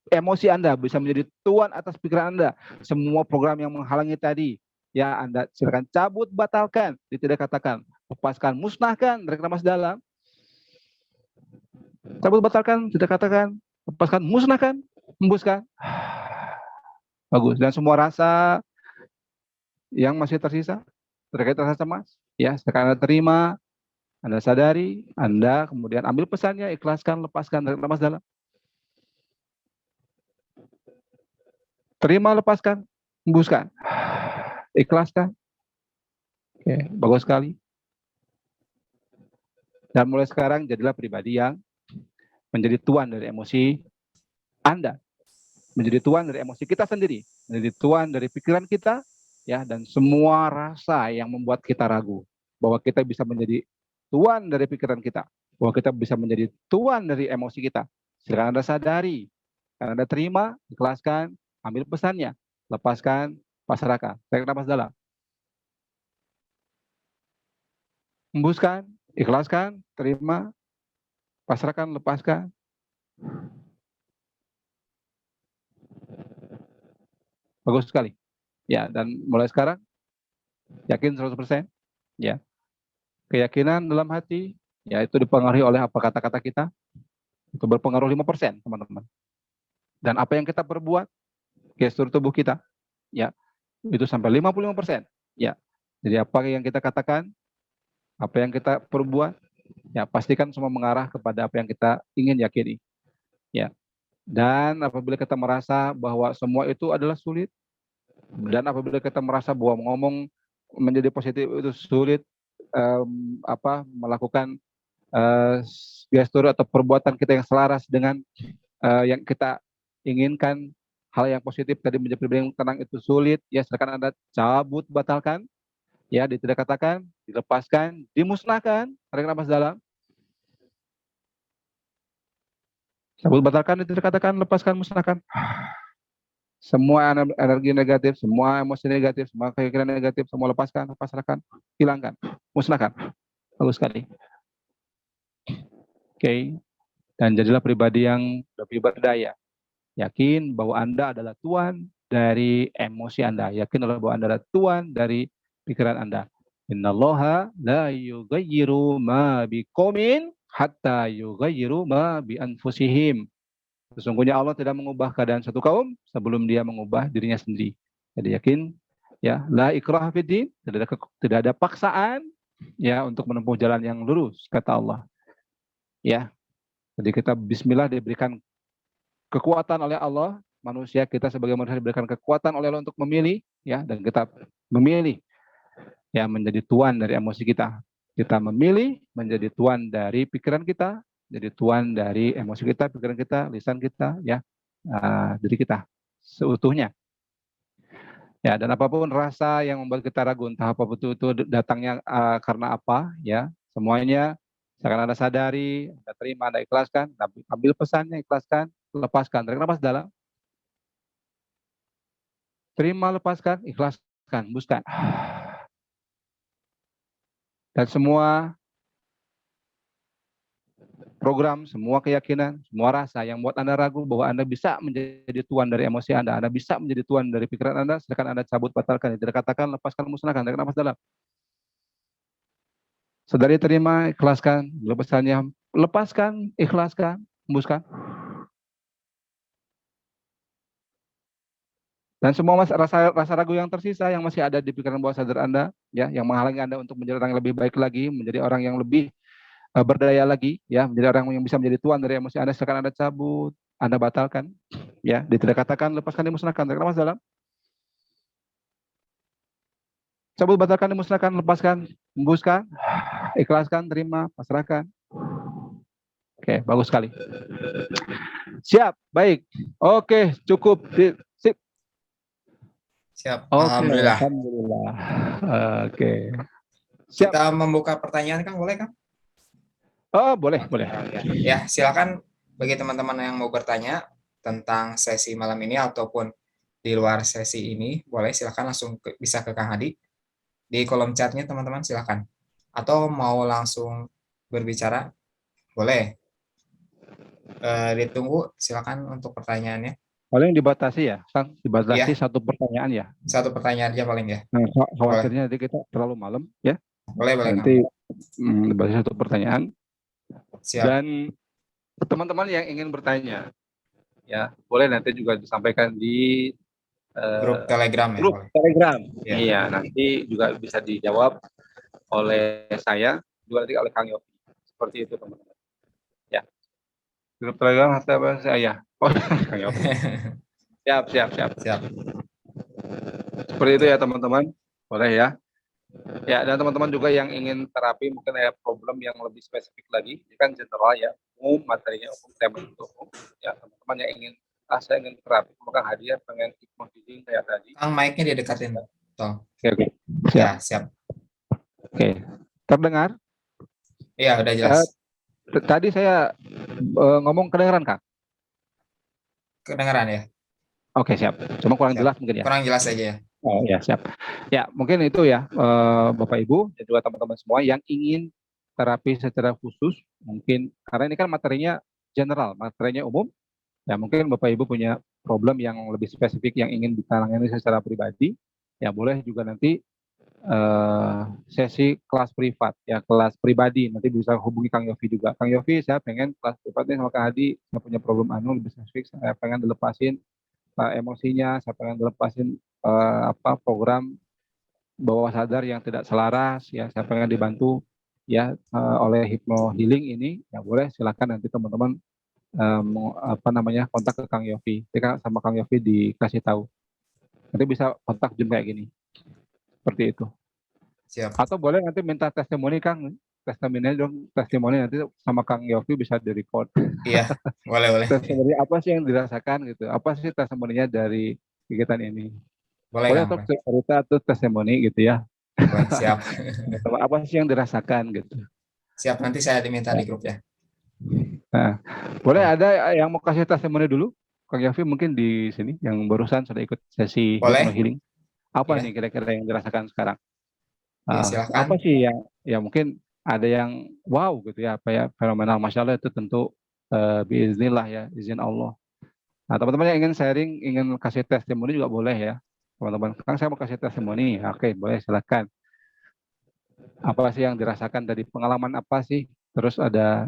emosi Anda, bisa menjadi tuan atas pikiran Anda. Semua program yang menghalangi tadi, ya Anda silakan cabut, batalkan, tidak katakan, lepaskan, musnahkan, tarik nafas dalam. Cabut, batalkan, tidak katakan, lepaskan, musnahkan, hembuskan. Bagus. Dan semua rasa yang masih tersisa terkait rasa cemas, ya sekarang Anda terima, Anda sadari, Anda kemudian ambil pesannya, ikhlaskan, lepaskan, tarik nafas dalam. Terima, lepaskan, hembuskan, ikhlaskan. Oke, bagus sekali. Dan mulai sekarang jadilah pribadi yang menjadi tuan dari emosi Anda, menjadi tuan dari emosi kita sendiri, menjadi tuan dari pikiran kita, ya, dan semua rasa yang membuat kita ragu bahwa kita bisa menjadi tuan dari pikiran kita, bahwa kita bisa menjadi tuan dari emosi kita. Silakan Anda sadari, Anda terima, ikhlaskan, ambil pesannya, lepaskan, pasrahkan. Tarik nafas dalam. Hembuskan, ikhlaskan, terima, pasrahkan, lepaskan. Bagus sekali. Ya, dan mulai sekarang yakin 100%, ya. Keyakinan dalam hati, ya itu dipengaruhi oleh apa kata-kata kita, itu berpengaruh 5%, teman-teman. Dan apa yang kita perbuat, gestur tubuh kita, ya, itu sampai 55%. Ya. Jadi apa yang kita katakan, apa yang kita perbuat, ya pastikan semua mengarah kepada apa yang kita ingin yakini. Ya. Dan apabila kita merasa bahwa semua itu adalah sulit, dan apabila kita merasa bahwa ngomong menjadi positif itu sulit, melakukan gestur atau perbuatan kita yang selaras dengan yang kita inginkan, hal yang positif tadi menjadi pribadi yang tenang itu sulit, ya silakan Anda cabut, batalkan, ya tidak katakan, dilepaskan, dimusnahkan, tarik nafas dalam. Cabut, batalkan, tidak katakan, lepaskan, musnahkan. Semua energi negatif, semua emosi negatif, semua keyakinan negatif, semua lepaskan, pasrahkan, hilangkan, musnahkan. Bagus sekali. Oke. Dan jadilah pribadi yang lebih berdaya. Yakin bahwa Anda adalah tuan dari emosi Anda. Yakin bahwa Anda adalah tuan dari pikiran Anda. Innallaha la yughayyiru ma biqaumin hatta yughayyiru ma bi anfusihim. Sesungguhnya Allah tidak mengubah keadaan satu kaum sebelum dia mengubah dirinya sendiri. Jadi yakin, ya, la ikraha fiddin, tidak ada paksaan, ya, untuk menempuh jalan yang lurus, kata Allah. Ya, jadi kita bismillah diberikan kekuatan oleh Allah, manusia kita sebagai manusia diberikan kekuatan oleh Allah untuk memilih, ya, dan kita memilih, ya, menjadi tuan dari emosi kita. Kita memilih menjadi tuan dari pikiran kita, jadi tuan dari emosi kita, pikiran kita, lisan kita, ya, diri kita seutuhnya. Ya, dan apapun rasa yang membuat kita ragu, entah apa itu datangnya karena apa, ya, semuanya akan Anda sadari, Anda terima, Anda ikhlaskan, ambil pesannya, ikhlaskan, lepaskan. Tarik nafas dalam. Terima, lepaskan, ikhlaskan, hembuskan. Dan semua program, semua keyakinan, semua rasa yang membuat Anda ragu bahwa Anda bisa menjadi tuan dari emosi Anda bisa menjadi tuan dari pikiran Anda, silakan Anda cabut, batalkan. Tidak katakan, lepaskan, musnahkan. Tarik nafas dalam. Sadari, terima, ikhlaskan, lepaskan, ikhlaskan, hembuskan. Dan semua rasa ragu yang tersisa yang masih ada di pikiran bawah sadar Anda, ya, yang menghalangi Anda untuk menjadi orang yang lebih baik lagi, menjadi orang yang lebih berdaya lagi, ya, menjadi orang yang bisa menjadi tuan dari emosi Anda, silakan Anda cabut, Anda batalkan, ya, tidak katakan, lepaskan, dimusnahkan. Tarik nafas dalam. Cabut, batalkan, dimusnahkan, lepaskan, hembuskan, ikhlaskan, terima, pasrahkan. Oke, bagus sekali. Siap, baik. Oke, cukup. Sip. Siap. Oke, Alhamdulillah. alhamdulillah. Oke. Siap. Kita membuka pertanyaan, Kang, boleh, Kang? Oh, boleh. Ya, silakan bagi teman-teman yang mau bertanya tentang sesi malam ini ataupun di luar sesi ini, boleh silakan langsung bisa ke Kang Hadi di kolom chatnya, teman-teman, silakan. Atau mau langsung berbicara, boleh. Ditunggu, silakan untuk pertanyaannya. Paling dibatasi ya, Kang? Dibatasi Iya. satu pertanyaan ya. Satu pertanyaan aja paling ya. Nah, khawatirnya nanti kita terlalu malam ya. Boleh, Nanti Kang. dibatasi satu pertanyaan. Siap. Dan teman-teman yang ingin bertanya, ya boleh nanti juga disampaikan di Grup Telegram ya. grup Boleh. Telegram. Ya. Iya, nanti juga bisa dijawab oleh saya, juga nanti oleh Kang Yofi. Seperti itu, teman-teman. Ya. Grup Telegram apa saya? Oh, Kang Yofi. Siap. Siap. Seperti itu ya, teman-teman. Boleh ya. Ya, dan teman-teman juga yang ingin terapi mungkin ada problem yang lebih spesifik lagi, ini kan general ya, umum, materinya umum, tema itu umum. Ya, teman-teman yang ingin, saya ingin terapi, maka hadiah pengen hikmah healing kayak tadi. Kang, mic-nya didekatin. Toh. Oke. Ya, siap. Oke. Terdengar? Iya, udah jelas. Tadi saya ngomong kedengaran, Kang? Kedengaran ya? Oke, siap. Cuma kurang Siap. jelas mungkin ya? Kurang jelas aja ya. Oh ya, siap. Ya, mungkin itu ya, Bapak Ibu dan juga teman-teman semua yang ingin terapi secara khusus, mungkin karena ini kan materinya general, materinya umum, ya mungkin Bapak Ibu punya problem yang lebih spesifik yang ingin ditangani secara pribadi, ya boleh juga nanti sesi kelas privat, ya kelas pribadi, nanti bisa hubungi Kang Yofi juga. Kang Yofi, saya pengen kelas privatnya sama Kang Hadi, saya punya problem lebih spesifik, saya pengen dilepasin emosinya, saya pengen dilepasin program bawah sadar yang tidak selaras, ya saya pengen dibantu ya oleh Hypno Healing ini, ya boleh silakan nanti teman-teman kontak ke Kang Yofi, sama Kang Yofi dikasih tahu, nanti bisa kontak Zoom kayak gini, seperti itu. Siap. Atau boleh nanti minta testimoni, Kang, testimoni nanti sama Kang Yofi bisa direcord. Iya, boleh. Testimoni apa sih yang dirasakan gitu, apa sih testimoninya dari kegiatan ini. Boleh Kang. cerita atau testimoni gitu ya. Boleh, siap. Apa sih yang dirasakan gitu. Siap, nanti saya diminta di grup ya. Nah, boleh ada yang mau kasih testimoni dulu? Kang Yofi mungkin di sini yang barusan sudah ikut sesi Hypno Healing. Apa nih kira-kira yang dirasakan sekarang? Ya, silakan. Apa sih yang ya mungkin ada yang wow gitu ya, apa ya, fenomenal, Masya Allah, itu tentu biiznillah ya, izin Allah. Nah, teman-teman yang ingin sharing, ingin kasih testimoni juga boleh ya. Teman-teman, Kang saya mau kasih testimoni. Oke, boleh silakan. Apa sih yang dirasakan dari pengalaman apa sih? Terus ada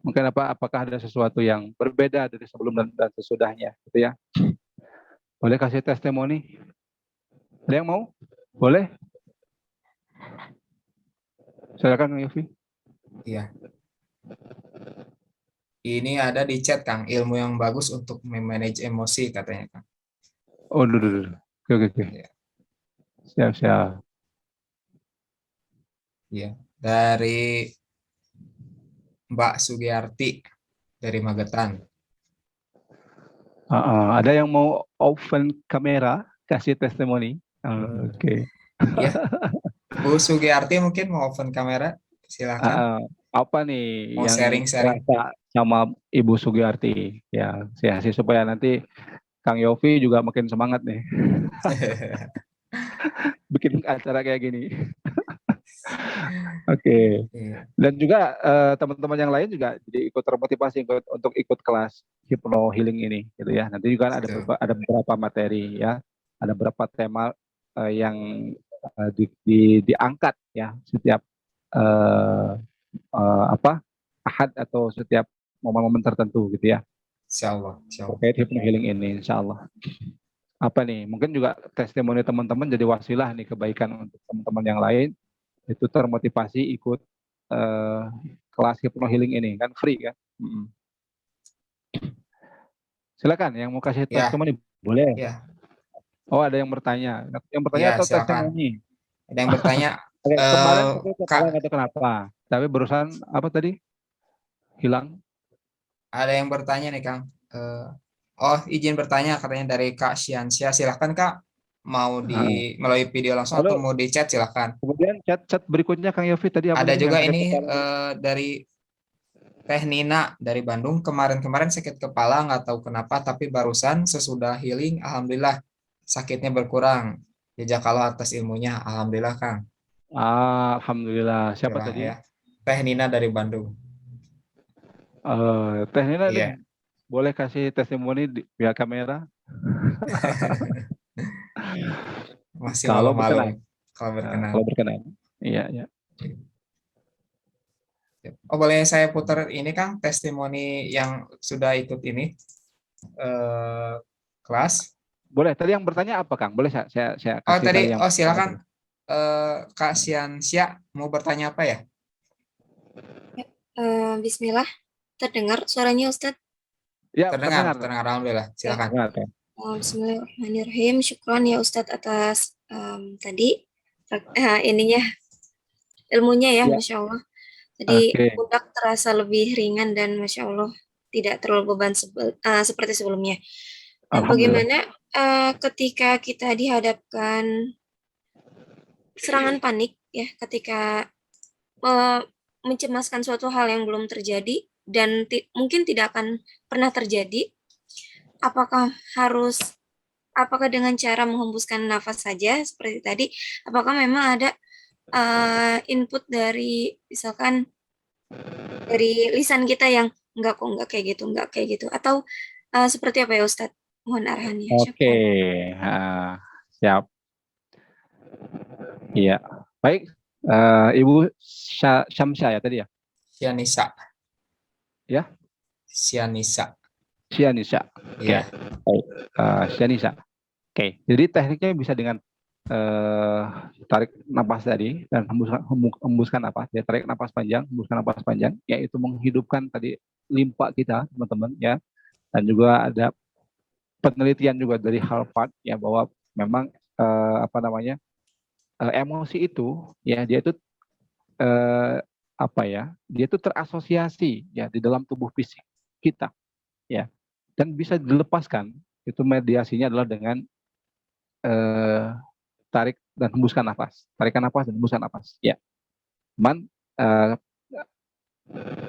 mungkin apakah ada sesuatu yang berbeda dari sebelum dan sesudahnya gitu ya. Boleh kasih testimoni? Ada yang mau? Boleh? Silakan Kang Yofi. Iya. Ini ada di chat, Kang, ilmu yang bagus untuk memanage emosi katanya, Kang. Oh, dulu. Oke. Ya. Siap. Iya, dari Mbak Sugiyarti dari Magetan. Ada yang mau open kamera kasih testimoni? Oke. Iya. Bu Sugiyarti mungkin mau open kamera, silakan. Apa nih mau yang sharing? sama Ibu Sugiyarti ya, supaya nanti Kang Yofi juga makin semangat nih bikin acara kayak gini. Oke. Iya, Dan juga teman-teman yang lain juga jadi ikut termotivasi untuk ikut kelas Hypno Healing ini gitu ya. Nanti juga betul. ada beberapa materi ya, ada beberapa tema yang diangkat ya setiap eh, apa ahad atau setiap momen-momen tertentu gitu ya Insya Allah, insya Allah. terkait Hypno Healing ini insya Allah. Apa nih, mungkin juga testimoni teman-teman jadi wasilah nih kebaikan untuk teman-teman yang lain itu termotivasi ikut eh, kelas Hypno Healing ini kan free kan. Silakan yang mau kasih Ya, testimoni boleh. ya, Oh ada yang bertanya ya, atau silakan. testimoni. Ada yang bertanya, Oke, kemarin saya Kak, nggak tahu kenapa tapi barusan apa tadi hilang. ada yang bertanya nih, Kang. Oh, izin bertanya katanya dari Kak Siansia. Silahkan, Kak. Mau Nah, melalui video langsung atau lalu mau di chat, silahkan. kemudian chat berikutnya Kang Yofi tadi apa Ada tadi yang juga sakit ini kepala. dari Teh Nina dari Bandung. Kemarin-kemarin sakit kepala, nggak tahu kenapa, tapi barusan sesudah healing, Alhamdulillah sakitnya berkurang. Jejak Allah atas ilmunya, Alhamdulillah, Kang. Alhamdulillah. Siapa Alhamdulillah tadi? ya. Teh Nina dari Bandung. Teh Nina nih Iya. boleh kasih testimoni di pihak kamera Masih kalau malu-malu berkenan. kalau berkenan. Kalau berkenan. Iya, ya. Oh, boleh saya putar ini, Kang, testimoni yang sudah ikut ini eh, kelas. Boleh. Tadi yang bertanya apa, Kang? Boleh saya Oh, kasih tadi, tadi yang oh silakan, Kak Siansia mau bertanya apa ya? Bismillah, terdengar suaranya Ustadz? Ya, Terdengar, terdengar. terdengar, Alhamdulillah. Ya, Silakan. Terdengar, Kang. Bismillahirrahmanirrahim. Syukran ya Ustadz atas tadi ininya ilmunya ya, Ya, Masya Allah. Tadi oke. pundak terasa lebih ringan dan Masya Allah tidak terlalu beban seperti sebelumnya. Nah, Alhamdulillah. bagaimana ketika kita dihadapkan serangan panik ya, ketika eh, mencemaskan suatu hal yang belum terjadi dan mungkin tidak akan pernah terjadi, apakah apakah dengan cara menghembuskan nafas saja seperti tadi, apakah memang ada input dari misalkan dari lisan kita yang enggak kayak gitu, atau seperti apa ya Ustadz? Mohon arahannya. Oke. Syukran. Siap. Iya. Baik. Ibu Syamsya ya tadi ya? Sianisa. Ya? Sianisa. Sianisa. Oke. Iya. Baik. Sianisa. Oke. Jadi tekniknya bisa dengan tarik napas tadi dan hembuskan napas. Ya, tarik napas panjang, hembuskan napas panjang, yaitu menghidupkan tadi limpa kita, teman-teman ya. Dan juga ada penelitian juga dari Harvard ya bahwa memang apa namanya emosi itu ya dia itu apa ya dia itu terasosiasi ya di dalam tubuh fisik kita ya dan bisa dilepaskan itu mediasinya adalah dengan tarik dan hembuskan nafas, tarikan nafas dan hembuskan nafas ya. Cuman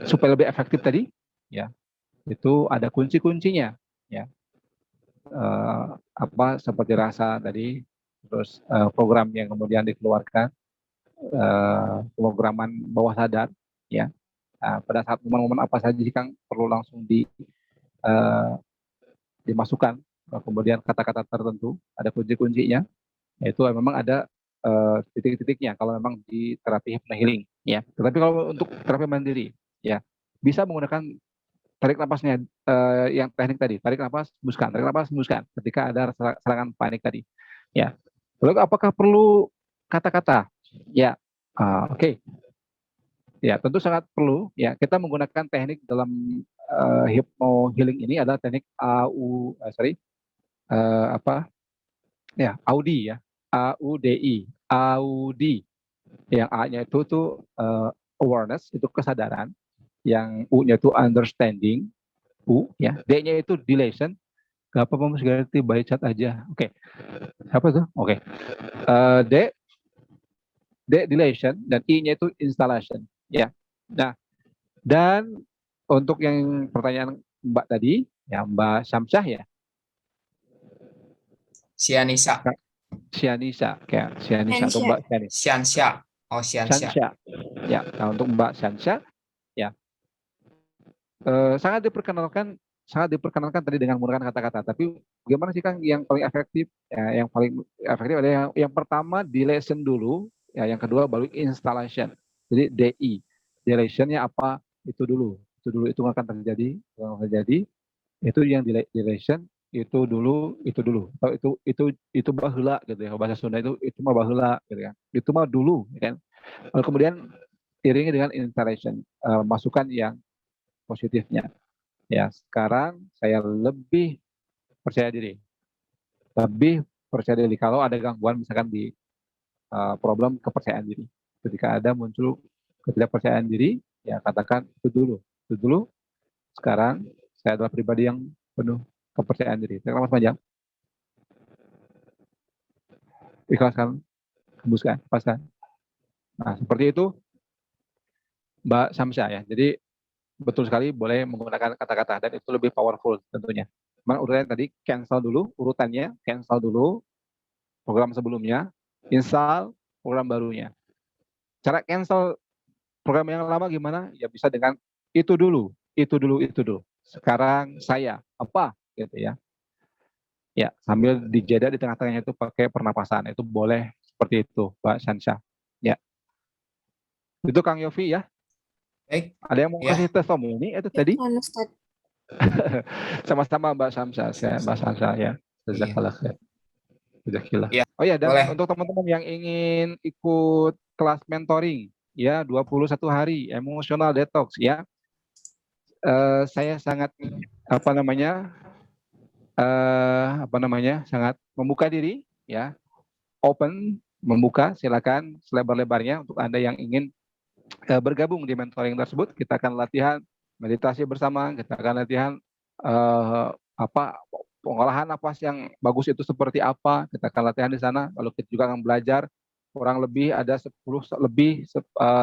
supaya lebih efektif tadi ya itu ada kunci-kuncinya ya. Apa seperti rasa tadi, terus program yang kemudian dikeluarkan, pemrograman bawah sadar, ya. Pada saat momen-momen apa saja sih Kang perlu langsung dimasukkan, kemudian kata-kata tertentu, ada kunci-kuncinya, yaitu memang ada titik-titiknya kalau memang di terapi hypnohealing, ya. Tetapi kalau untuk terapi mandiri, ya bisa menggunakan tarik napasnya yang teknik tadi, tarik napas, hembuskan ketika ada serangan panik tadi. Ya. Lalu apakah perlu kata-kata? Ya. Oke. Ya, tentu sangat perlu. Ya, kita menggunakan teknik dalam hypno healing ini adalah teknik apa? Ya, Audi ya. AUDI. Audi. Yang A-nya itu tuh awareness, itu kesadaran. Yang U-nya itu understanding, U ya, D-nya itu dilation. Gak apa-apa Mas Ganti by chat aja. Oke. Apa tuh? Oke. D dilation dan I-nya itu installation ya. Nah, dan Untuk yang pertanyaan Mbak tadi, ya Mbak Syamsyah ya, Sianisa. Sianisa, kayak Sianisa atau Hensya. Mbak Sianisa. Siansya. Oh, Siansya. Syamsyah. Ya, nah untuk Mbak Syamsyah, ya sangat diperkenalkan tadi dengan menggunakan kata-kata. Tapi bagaimana sih Kang yang paling efektif? Ya, yang paling efektif ada yang pertama di lesson dulu, ya yang kedua baru installation. Jadi DI, deletionnya apa itu akan terjadi, itu yang delation itu dulu atau itu baheula gitu ya, bahasa Sunda itu mah baheula gitu kan, itu mah dulu ya kan. Lalu kemudian iringi dengan installation, masukan yang positifnya. Ya, sekarang saya lebih percaya diri kalau ada gangguan misalkan di problem kepercayaan diri. Ketika ada muncul ketidakpercayaan diri, ya katakan itu dulu. Sekarang saya adalah pribadi yang penuh kepercayaan diri. Terima kasih panjang. Ikhlaskan, hembuskan, lepaskan. Nah, seperti itu Mbak Samsya ya. Jadi betul sekali boleh menggunakan kata-kata dan itu lebih powerful tentunya. Cuman urutannya tadi cancel dulu program sebelumnya, install program barunya. Cara cancel program yang lama gimana? Ya bisa dengan itu dulu. Sekarang saya apa gitu ya. Ya, sambil dijeda di tengah-tengahnya itu pakai pernapasan. Itu boleh seperti itu, Mbak Shansha. Ya. Itu Kang Yofi ya. Baik. Ada yang mau Ya. kasih testimoni itu tadi? Syukran, Ustaz. Sama-sama Mbak Syamsa, Mbak Syamsa ya. Jazakallah khair. Jazakallah. Ya, Oh ya, dan boleh. untuk teman-teman yang ingin ikut kelas mentoring ya 21 hari emotional detox ya. Saya sangat sangat membuka diri ya, open, membuka, silakan selebar-lebarnya untuk Anda yang ingin bergabung di mentoring tersebut. Kita akan latihan meditasi bersama, kita akan latihan pengolahan napas yang bagus itu seperti apa, kita akan latihan di sana. Lalu kita juga akan belajar kurang lebih ada 10 lebih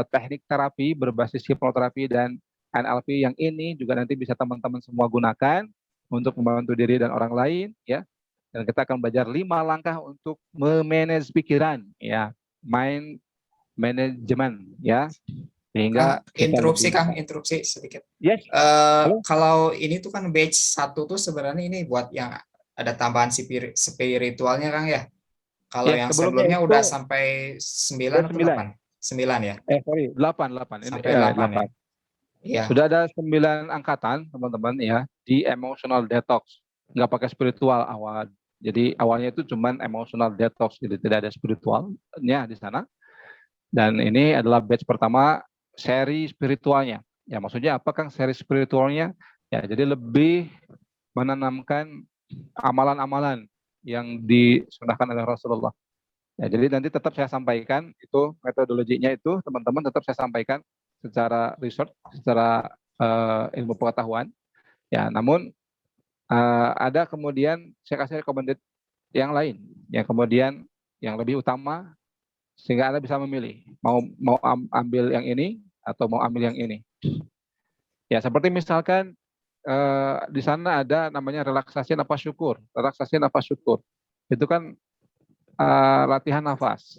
teknik terapi berbasis hipnoterapi dan NLP yang ini juga nanti bisa teman-teman semua gunakan untuk membantu diri dan orang lain ya. Dan kita akan belajar 5 langkah untuk memanage pikiran ya, mind management ya, sehingga Interupsi sedikit. Yes. Kalau ini tuh kan batch 1 tuh sebenarnya ini buat yang ada tambahan spiritualnya Kang ya. Kalau yes, yang sebelumnya udah sampai 9 atau 8? 9 ya? 8. Sampai 8 ya? Iya. Sudah ada 9 angkatan teman-teman ya di emotional detox. Nggak pakai spiritual awal. Jadi awalnya itu cuman emotional detox, jadi tidak ada spiritualnya di sana. Dan ini adalah batch pertama seri spiritualnya. Ya maksudnya apa Kang seri spiritualnya? Ya jadi lebih menanamkan amalan-amalan yang disunahkan oleh Rasulullah. Ya, jadi nanti tetap saya sampaikan itu metodologinya itu teman-teman tetap saya sampaikan secara research, secara ilmu pengetahuan. Ya, namun ada kemudian saya kasih recommended yang lain, yang kemudian yang lebih utama sehingga Anda bisa memilih mau ambil yang ini atau mau ambil yang ini. Ya, seperti misalkan di sana ada namanya relaksasi nafas syukur. Relaksasi nafas syukur itu kan latihan nafas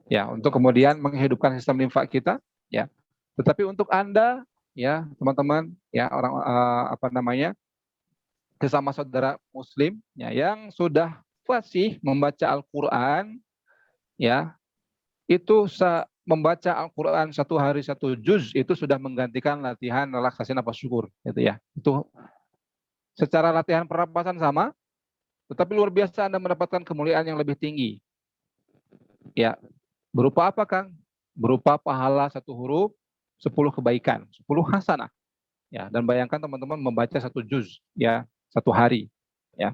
ya untuk kemudian menghidupkan sistem limfa kita ya. Tetapi untuk Anda ya teman-teman ya orang sesama saudara muslim ya yang sudah fasih membaca Al-Qur'an ya, itu membaca Al-Qur'an 1 hari 1 juz itu sudah menggantikan latihan relaksasi nafas syukur gitu ya. Itu secara latihan pernapasan sama, tetapi luar biasa Anda mendapatkan kemuliaan yang lebih tinggi. Ya, berupa apa Kang? Berupa pahala 1 huruf, 10 kebaikan, 10 hasanah. Ya, dan bayangkan teman-teman membaca 1 juz ya, 1 hari. Ya.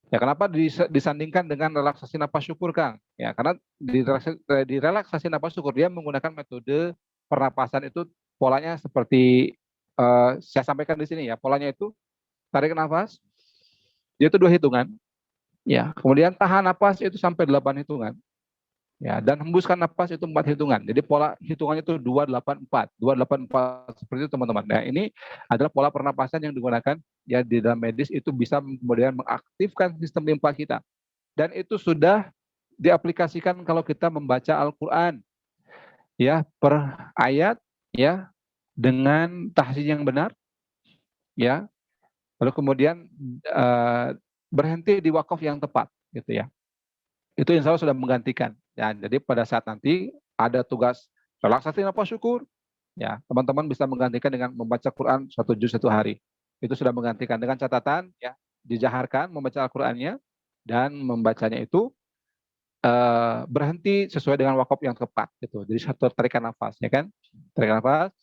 Ya, kenapa disandingkan dengan relaksasi nafas syukur, Kang? Ya, karena di relaksasi nafas syukur dia menggunakan metode pernapasan itu polanya seperti saya sampaikan di sini ya. Polanya itu tarik nafas, dia itu 2 hitungan. Ya, kemudian tahan nafas itu sampai 8 hitungan. Ya, dan hembuskan nafas itu 4 hitungan. Jadi pola hitungannya itu 284. 284 seperti itu teman-teman. Nah, ini adalah pola pernapasan yang digunakan ya di dalam medis, itu bisa kemudian mengaktifkan sistem limpa kita. Dan itu sudah diaplikasikan kalau kita membaca Al-Qur'an ya per ayat ya dengan tahsin yang benar ya. Lalu kemudian berhenti di wakaf yang tepat gitu ya. Itu insya Allah sudah menggantikan. Ya, jadi pada saat nanti ada tugas relaksasi nafas syukur, ya teman-teman bisa menggantikan dengan membaca Quran 1 juz 1 hari. Itu sudah menggantikan, dengan catatan ya dijaharkan membaca Al-Qur'annya dan membacanya itu berhenti sesuai dengan wakaf yang tepat gitu. Jadi satu tarikan nafas ya kan, tarikan nafas.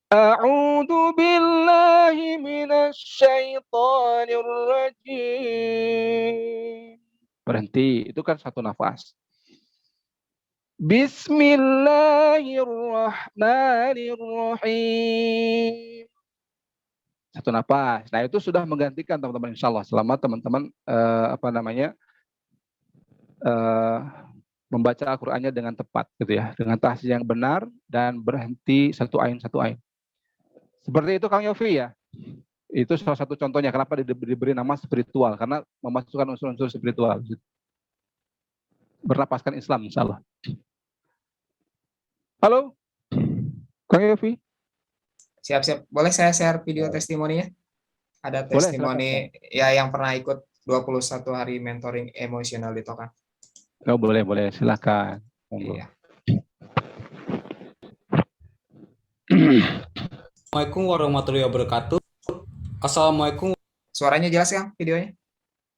A'udzu billahi minasy syaithanir rajim. Berhenti, itu kan satu nafas. Bismillahirrahmanirrahim. Satu nafas. Nah, itu sudah menggantikan teman-teman, insya Allah, selama teman-teman membaca Al-Qur'annya dengan tepat gitu ya, dengan tahsin yang benar dan berhenti satu ain. Seperti itu Kang Yofi ya. Itu salah satu contohnya kenapa diberi nama spiritual, karena memasukkan unsur-unsur spiritual. Bernapaskan Islam, insya Allah. Halo, Kang Yofi. Siap-siap. Boleh saya share video testimoninya? Ada Boleh, testimoni ya yang pernah ikut 21 hari mentoring emosional di Tokan. Oh, boleh, silakan. Iya. Assalamualaikum warahmatullahi wabarakatuh. Assalamualaikum Suaranya jelas Kang videonya?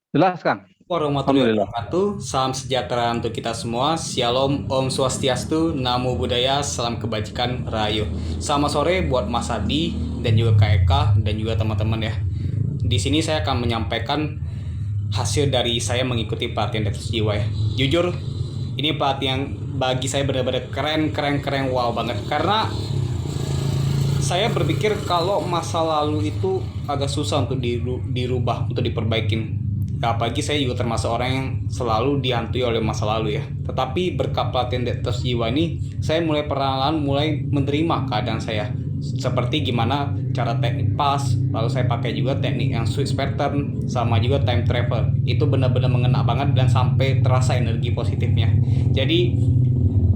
Jelas Kang. warahmatullahi wabarakatuh. Salam sejahtera untuk kita semua. Shalom, Om Swastiastu, Namo Buddhaya, salam kebajikan, Rahayu. Selamat sore buat Mas Adi dan juga Kak Eka dan juga teman-teman ya. Di sini saya akan menyampaikan hasil dari saya mengikuti pelatihan Detox Jiwa ya. Jujur, ini pelatihan bagi saya benar-benar keren, wow banget. Karena saya berpikir kalau masa lalu itu agak susah untuk dirubah, untuk diperbaikin. Apalagi saya juga termasuk orang yang selalu dihantui oleh masa lalu ya. Tetapi berkat pelatihan Detox Jiwa ini, saya mulai perlahan mulai menerima keadaan saya. Seperti gimana cara teknik pas, lalu saya pakai juga teknik yang switch pattern, sama juga time travel. Itu benar-benar mengena banget dan sampai terasa energi positifnya. Jadi,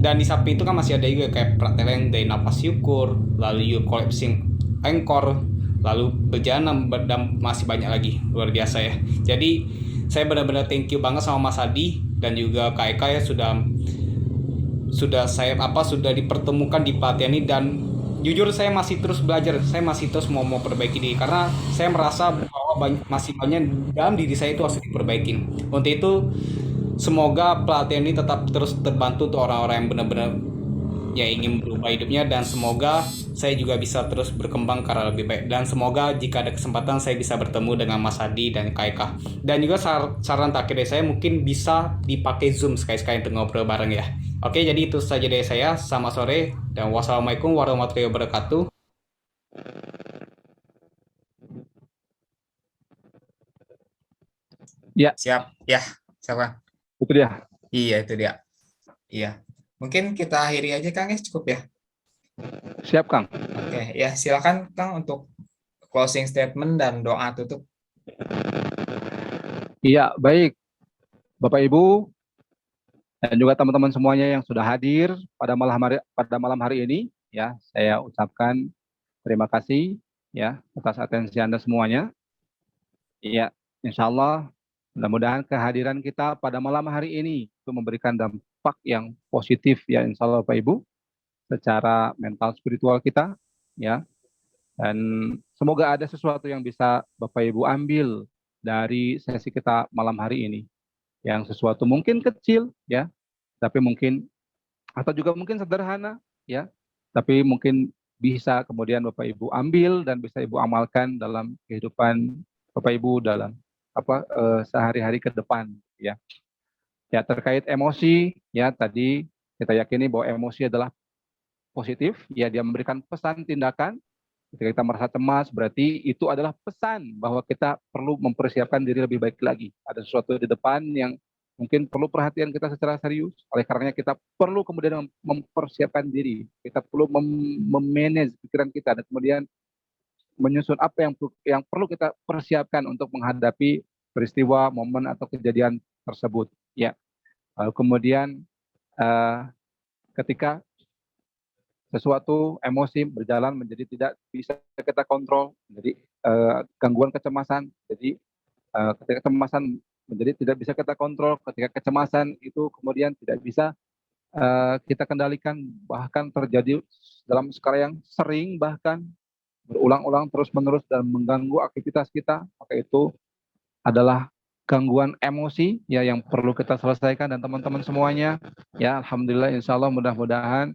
dan di samping itu kan masih ada juga kayak praktek dari nafas syukur, lalu juga collapsing anchor, lalu berjalan, dan masih banyak lagi, luar biasa ya. Jadi saya benar-benar thank you banget sama Mas Adi dan juga Kak Eka ya sudah dipertemukan di pelatihan ini. Dan jujur saya masih terus belajar, saya masih terus mau perbaiki diri karena saya merasa bahwa masih banyak dalam diri saya itu harus diperbaiki. Untuk itu semoga pelatihan ini tetap terus terbantu untuk orang-orang yang benar-benar ya ingin berubah hidupnya, dan semoga saya juga bisa terus berkembang karena lebih baik. Dan semoga jika ada kesempatan saya bisa bertemu dengan Mas Adi dan Kak Eka. Dan juga saran terakhir dari saya, mungkin bisa dipakai Zoom sekali-sekali untuk ngobrol bareng ya. Oke, jadi itu saja dari saya. Selamat sore dan wassalamualaikum warahmatullahi wabarakatuh. Ya. Siap. Ya, siapa? Itu dia. Iya, itu dia. Iya. Mungkin kita akhiri aja Kang ya, cukup ya. Siap Kang. Oke, ya silakan Kang untuk closing statement dan doa tutup. Iya, baik. Bapak Ibu dan juga teman-teman semuanya yang sudah hadir pada malam hari ini ya, saya ucapkan terima kasih ya atas atensi Anda semuanya. Iya, insya Allah mudah-mudahan kehadiran kita pada malam hari ini itu memberikan dampak yang positif ya, insya Allah Bapak Ibu, secara mental spiritual kita ya. Dan semoga ada sesuatu yang bisa Bapak Ibu ambil dari sesi kita malam hari ini. Yang sesuatu mungkin kecil ya, tapi mungkin atau juga mungkin sederhana ya, tapi mungkin bisa kemudian Bapak Ibu ambil dan bisa Ibu amalkan dalam kehidupan Bapak Ibu dalam sehari-hari ke depan ya. Ya, terkait emosi ya, tadi kita yakini bahwa emosi adalah positif ya, dia memberikan pesan tindakan. Ketika kita merasa cemas, berarti itu adalah pesan bahwa kita perlu mempersiapkan diri lebih baik lagi. Ada sesuatu di depan yang mungkin perlu perhatian kita secara serius. Oleh karenanya kita perlu kemudian mempersiapkan diri, kita perlu memanage pikiran kita dan kemudian menyusun apa yang perlu kita persiapkan untuk menghadapi peristiwa, momen atau kejadian tersebut. Ya, lalu kemudian ketika sesuatu emosi berjalan menjadi tidak bisa kita kontrol, jadi gangguan kecemasan, jadi ketika kecemasan menjadi tidak bisa kita kontrol, ketika kecemasan itu kemudian tidak bisa kita kendalikan, bahkan terjadi dalam skala yang sering, bahkan berulang-ulang terus-menerus dan mengganggu aktivitas kita, maka itu adalah gangguan emosi ya yang perlu kita selesaikan. Dan teman-teman semuanya, ya alhamdulillah, insya Allah mudah-mudahan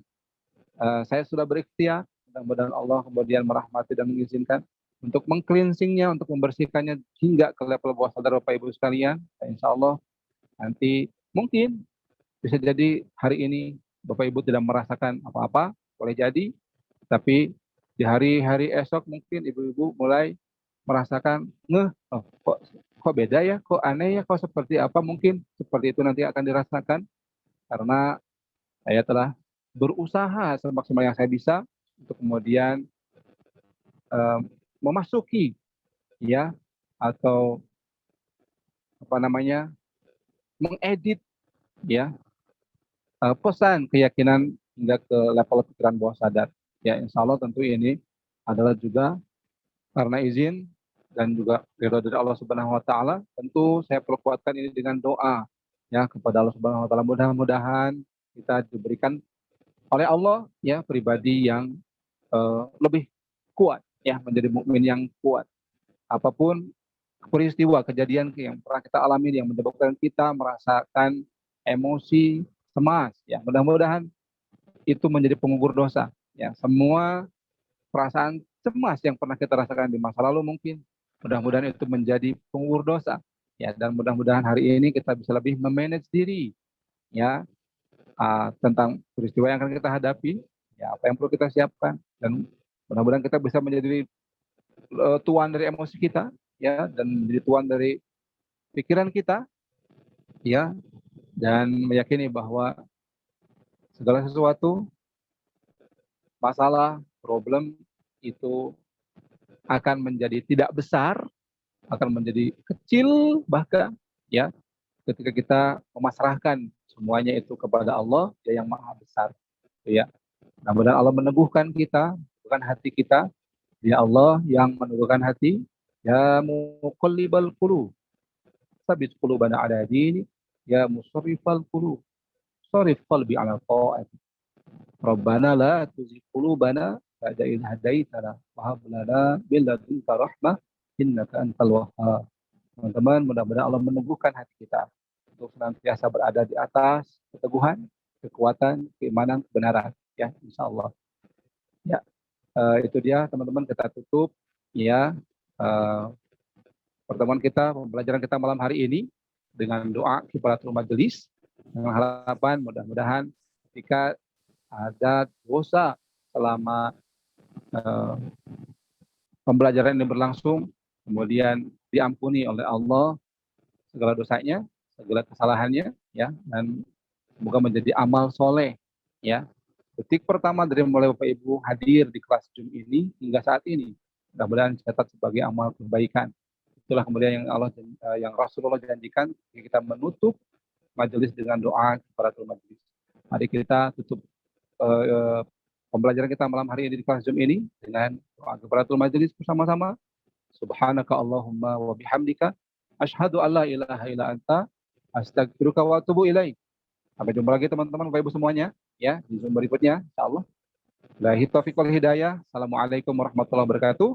saya sudah berikhtiar, mudah-mudahan Allah kemudian merahmati dan mengizinkan untuk mengcleansingnya, untuk membersihkannya hingga ke level bawah sadar Bapak Ibu sekalian. Dan insya Allah nanti mungkin bisa jadi hari ini Bapak Ibu tidak merasakan apa-apa, boleh jadi, tapi di hari-hari esok mungkin ibu-ibu mulai merasakan kok beda ya, kok aneh ya, kok seperti apa, mungkin seperti itu nanti akan dirasakan karena saya telah berusaha semaksimal yang saya bisa untuk kemudian memasuki ya atau apa namanya mengedit ya pesan keyakinan hingga ke level pikiran bawah sadar. Ya, insya Allah tentu ini adalah juga karena izin dan juga ridho dari Allah Subhanahu wa taala. Tentu saya perkuatkan ini dengan doa ya kepada Allah Subhanahu wa taala, mudah-mudahan kita diberikan oleh Allah ya pribadi yang lebih kuat ya, menjadi mukmin yang kuat. Apapun peristiwa kejadian yang pernah kita alami yang menyebabkan kita merasakan emosi cemas ya, mudah-mudahan itu menjadi penggugur dosa. Ya, semua perasaan cemas yang pernah kita rasakan di masa lalu mungkin mudah-mudahan itu menjadi penggugur dosa. Ya, dan mudah-mudahan hari ini kita bisa lebih memanage diri ya tentang peristiwa yang akan kita hadapi, ya apa yang perlu kita siapkan, dan mudah-mudahan kita bisa menjadi tuan dari emosi kita ya, dan menjadi tuan dari pikiran kita ya, dan meyakini bahwa segala sesuatu masalah, problem itu akan menjadi tidak besar, akan menjadi kecil bahkan ya ketika kita memasrahkan semuanya itu kepada Allah ya yang maha besar ya. Mudah-mudahan Allah meneguhkan kita, bukan hati kita. Ya Allah yang meneguhkan hati, ya muqallibal qulub, sabit qulubana ala dini, ya musarrifal qulub, sarif qalbi ala ta'at. Rabbana la tuzigh qulubana ba'da idh hadaitana wa hab lana min ladunka rahmah innaka antal wahhab. Teman-teman, mudah-mudahan Allah meneguhkan hati kita untuk senantiasa berada di atas keteguhan, kekuatan, keimanan, kebenaran ya insyaallah. Ya, itu dia teman-teman, kita tutup ya pertemuan kita, pembelajaran kita malam hari ini dengan doa kifaratul majelis, dengan harapan mudah-mudahan ketika ada dosa selama pembelajaran ini berlangsung, kemudian diampuni oleh Allah segala dosanya, segala kesalahannya, ya, dan semoga menjadi amal soleh, ya. Detik pertama dari mulai Bapak Ibu hadir di kelas Zoom ini hingga saat ini, mudah-mudahan catat sebagai amal kebaikan. Itulah kemudian yang Rasulullah janjikan kita menutup majelis dengan doa kifaratul majelis. Mari kita tutup pembelajaran kita malam hari ini di kelas Zoom ini dengan doa kifaratul majelis bersama-sama. Subhanaka Allahumma wa bihamdika asyhadu an la ilaha illa anta astaghfiruka wa atubu ilaik. Sampai jumpa lagi teman-teman Bapak Ibu semuanya ya di Zoom berikutnya insyaallah. Billahi taufiq wal hidayah. Assalamualaikum warahmatullahi wabarakatuh.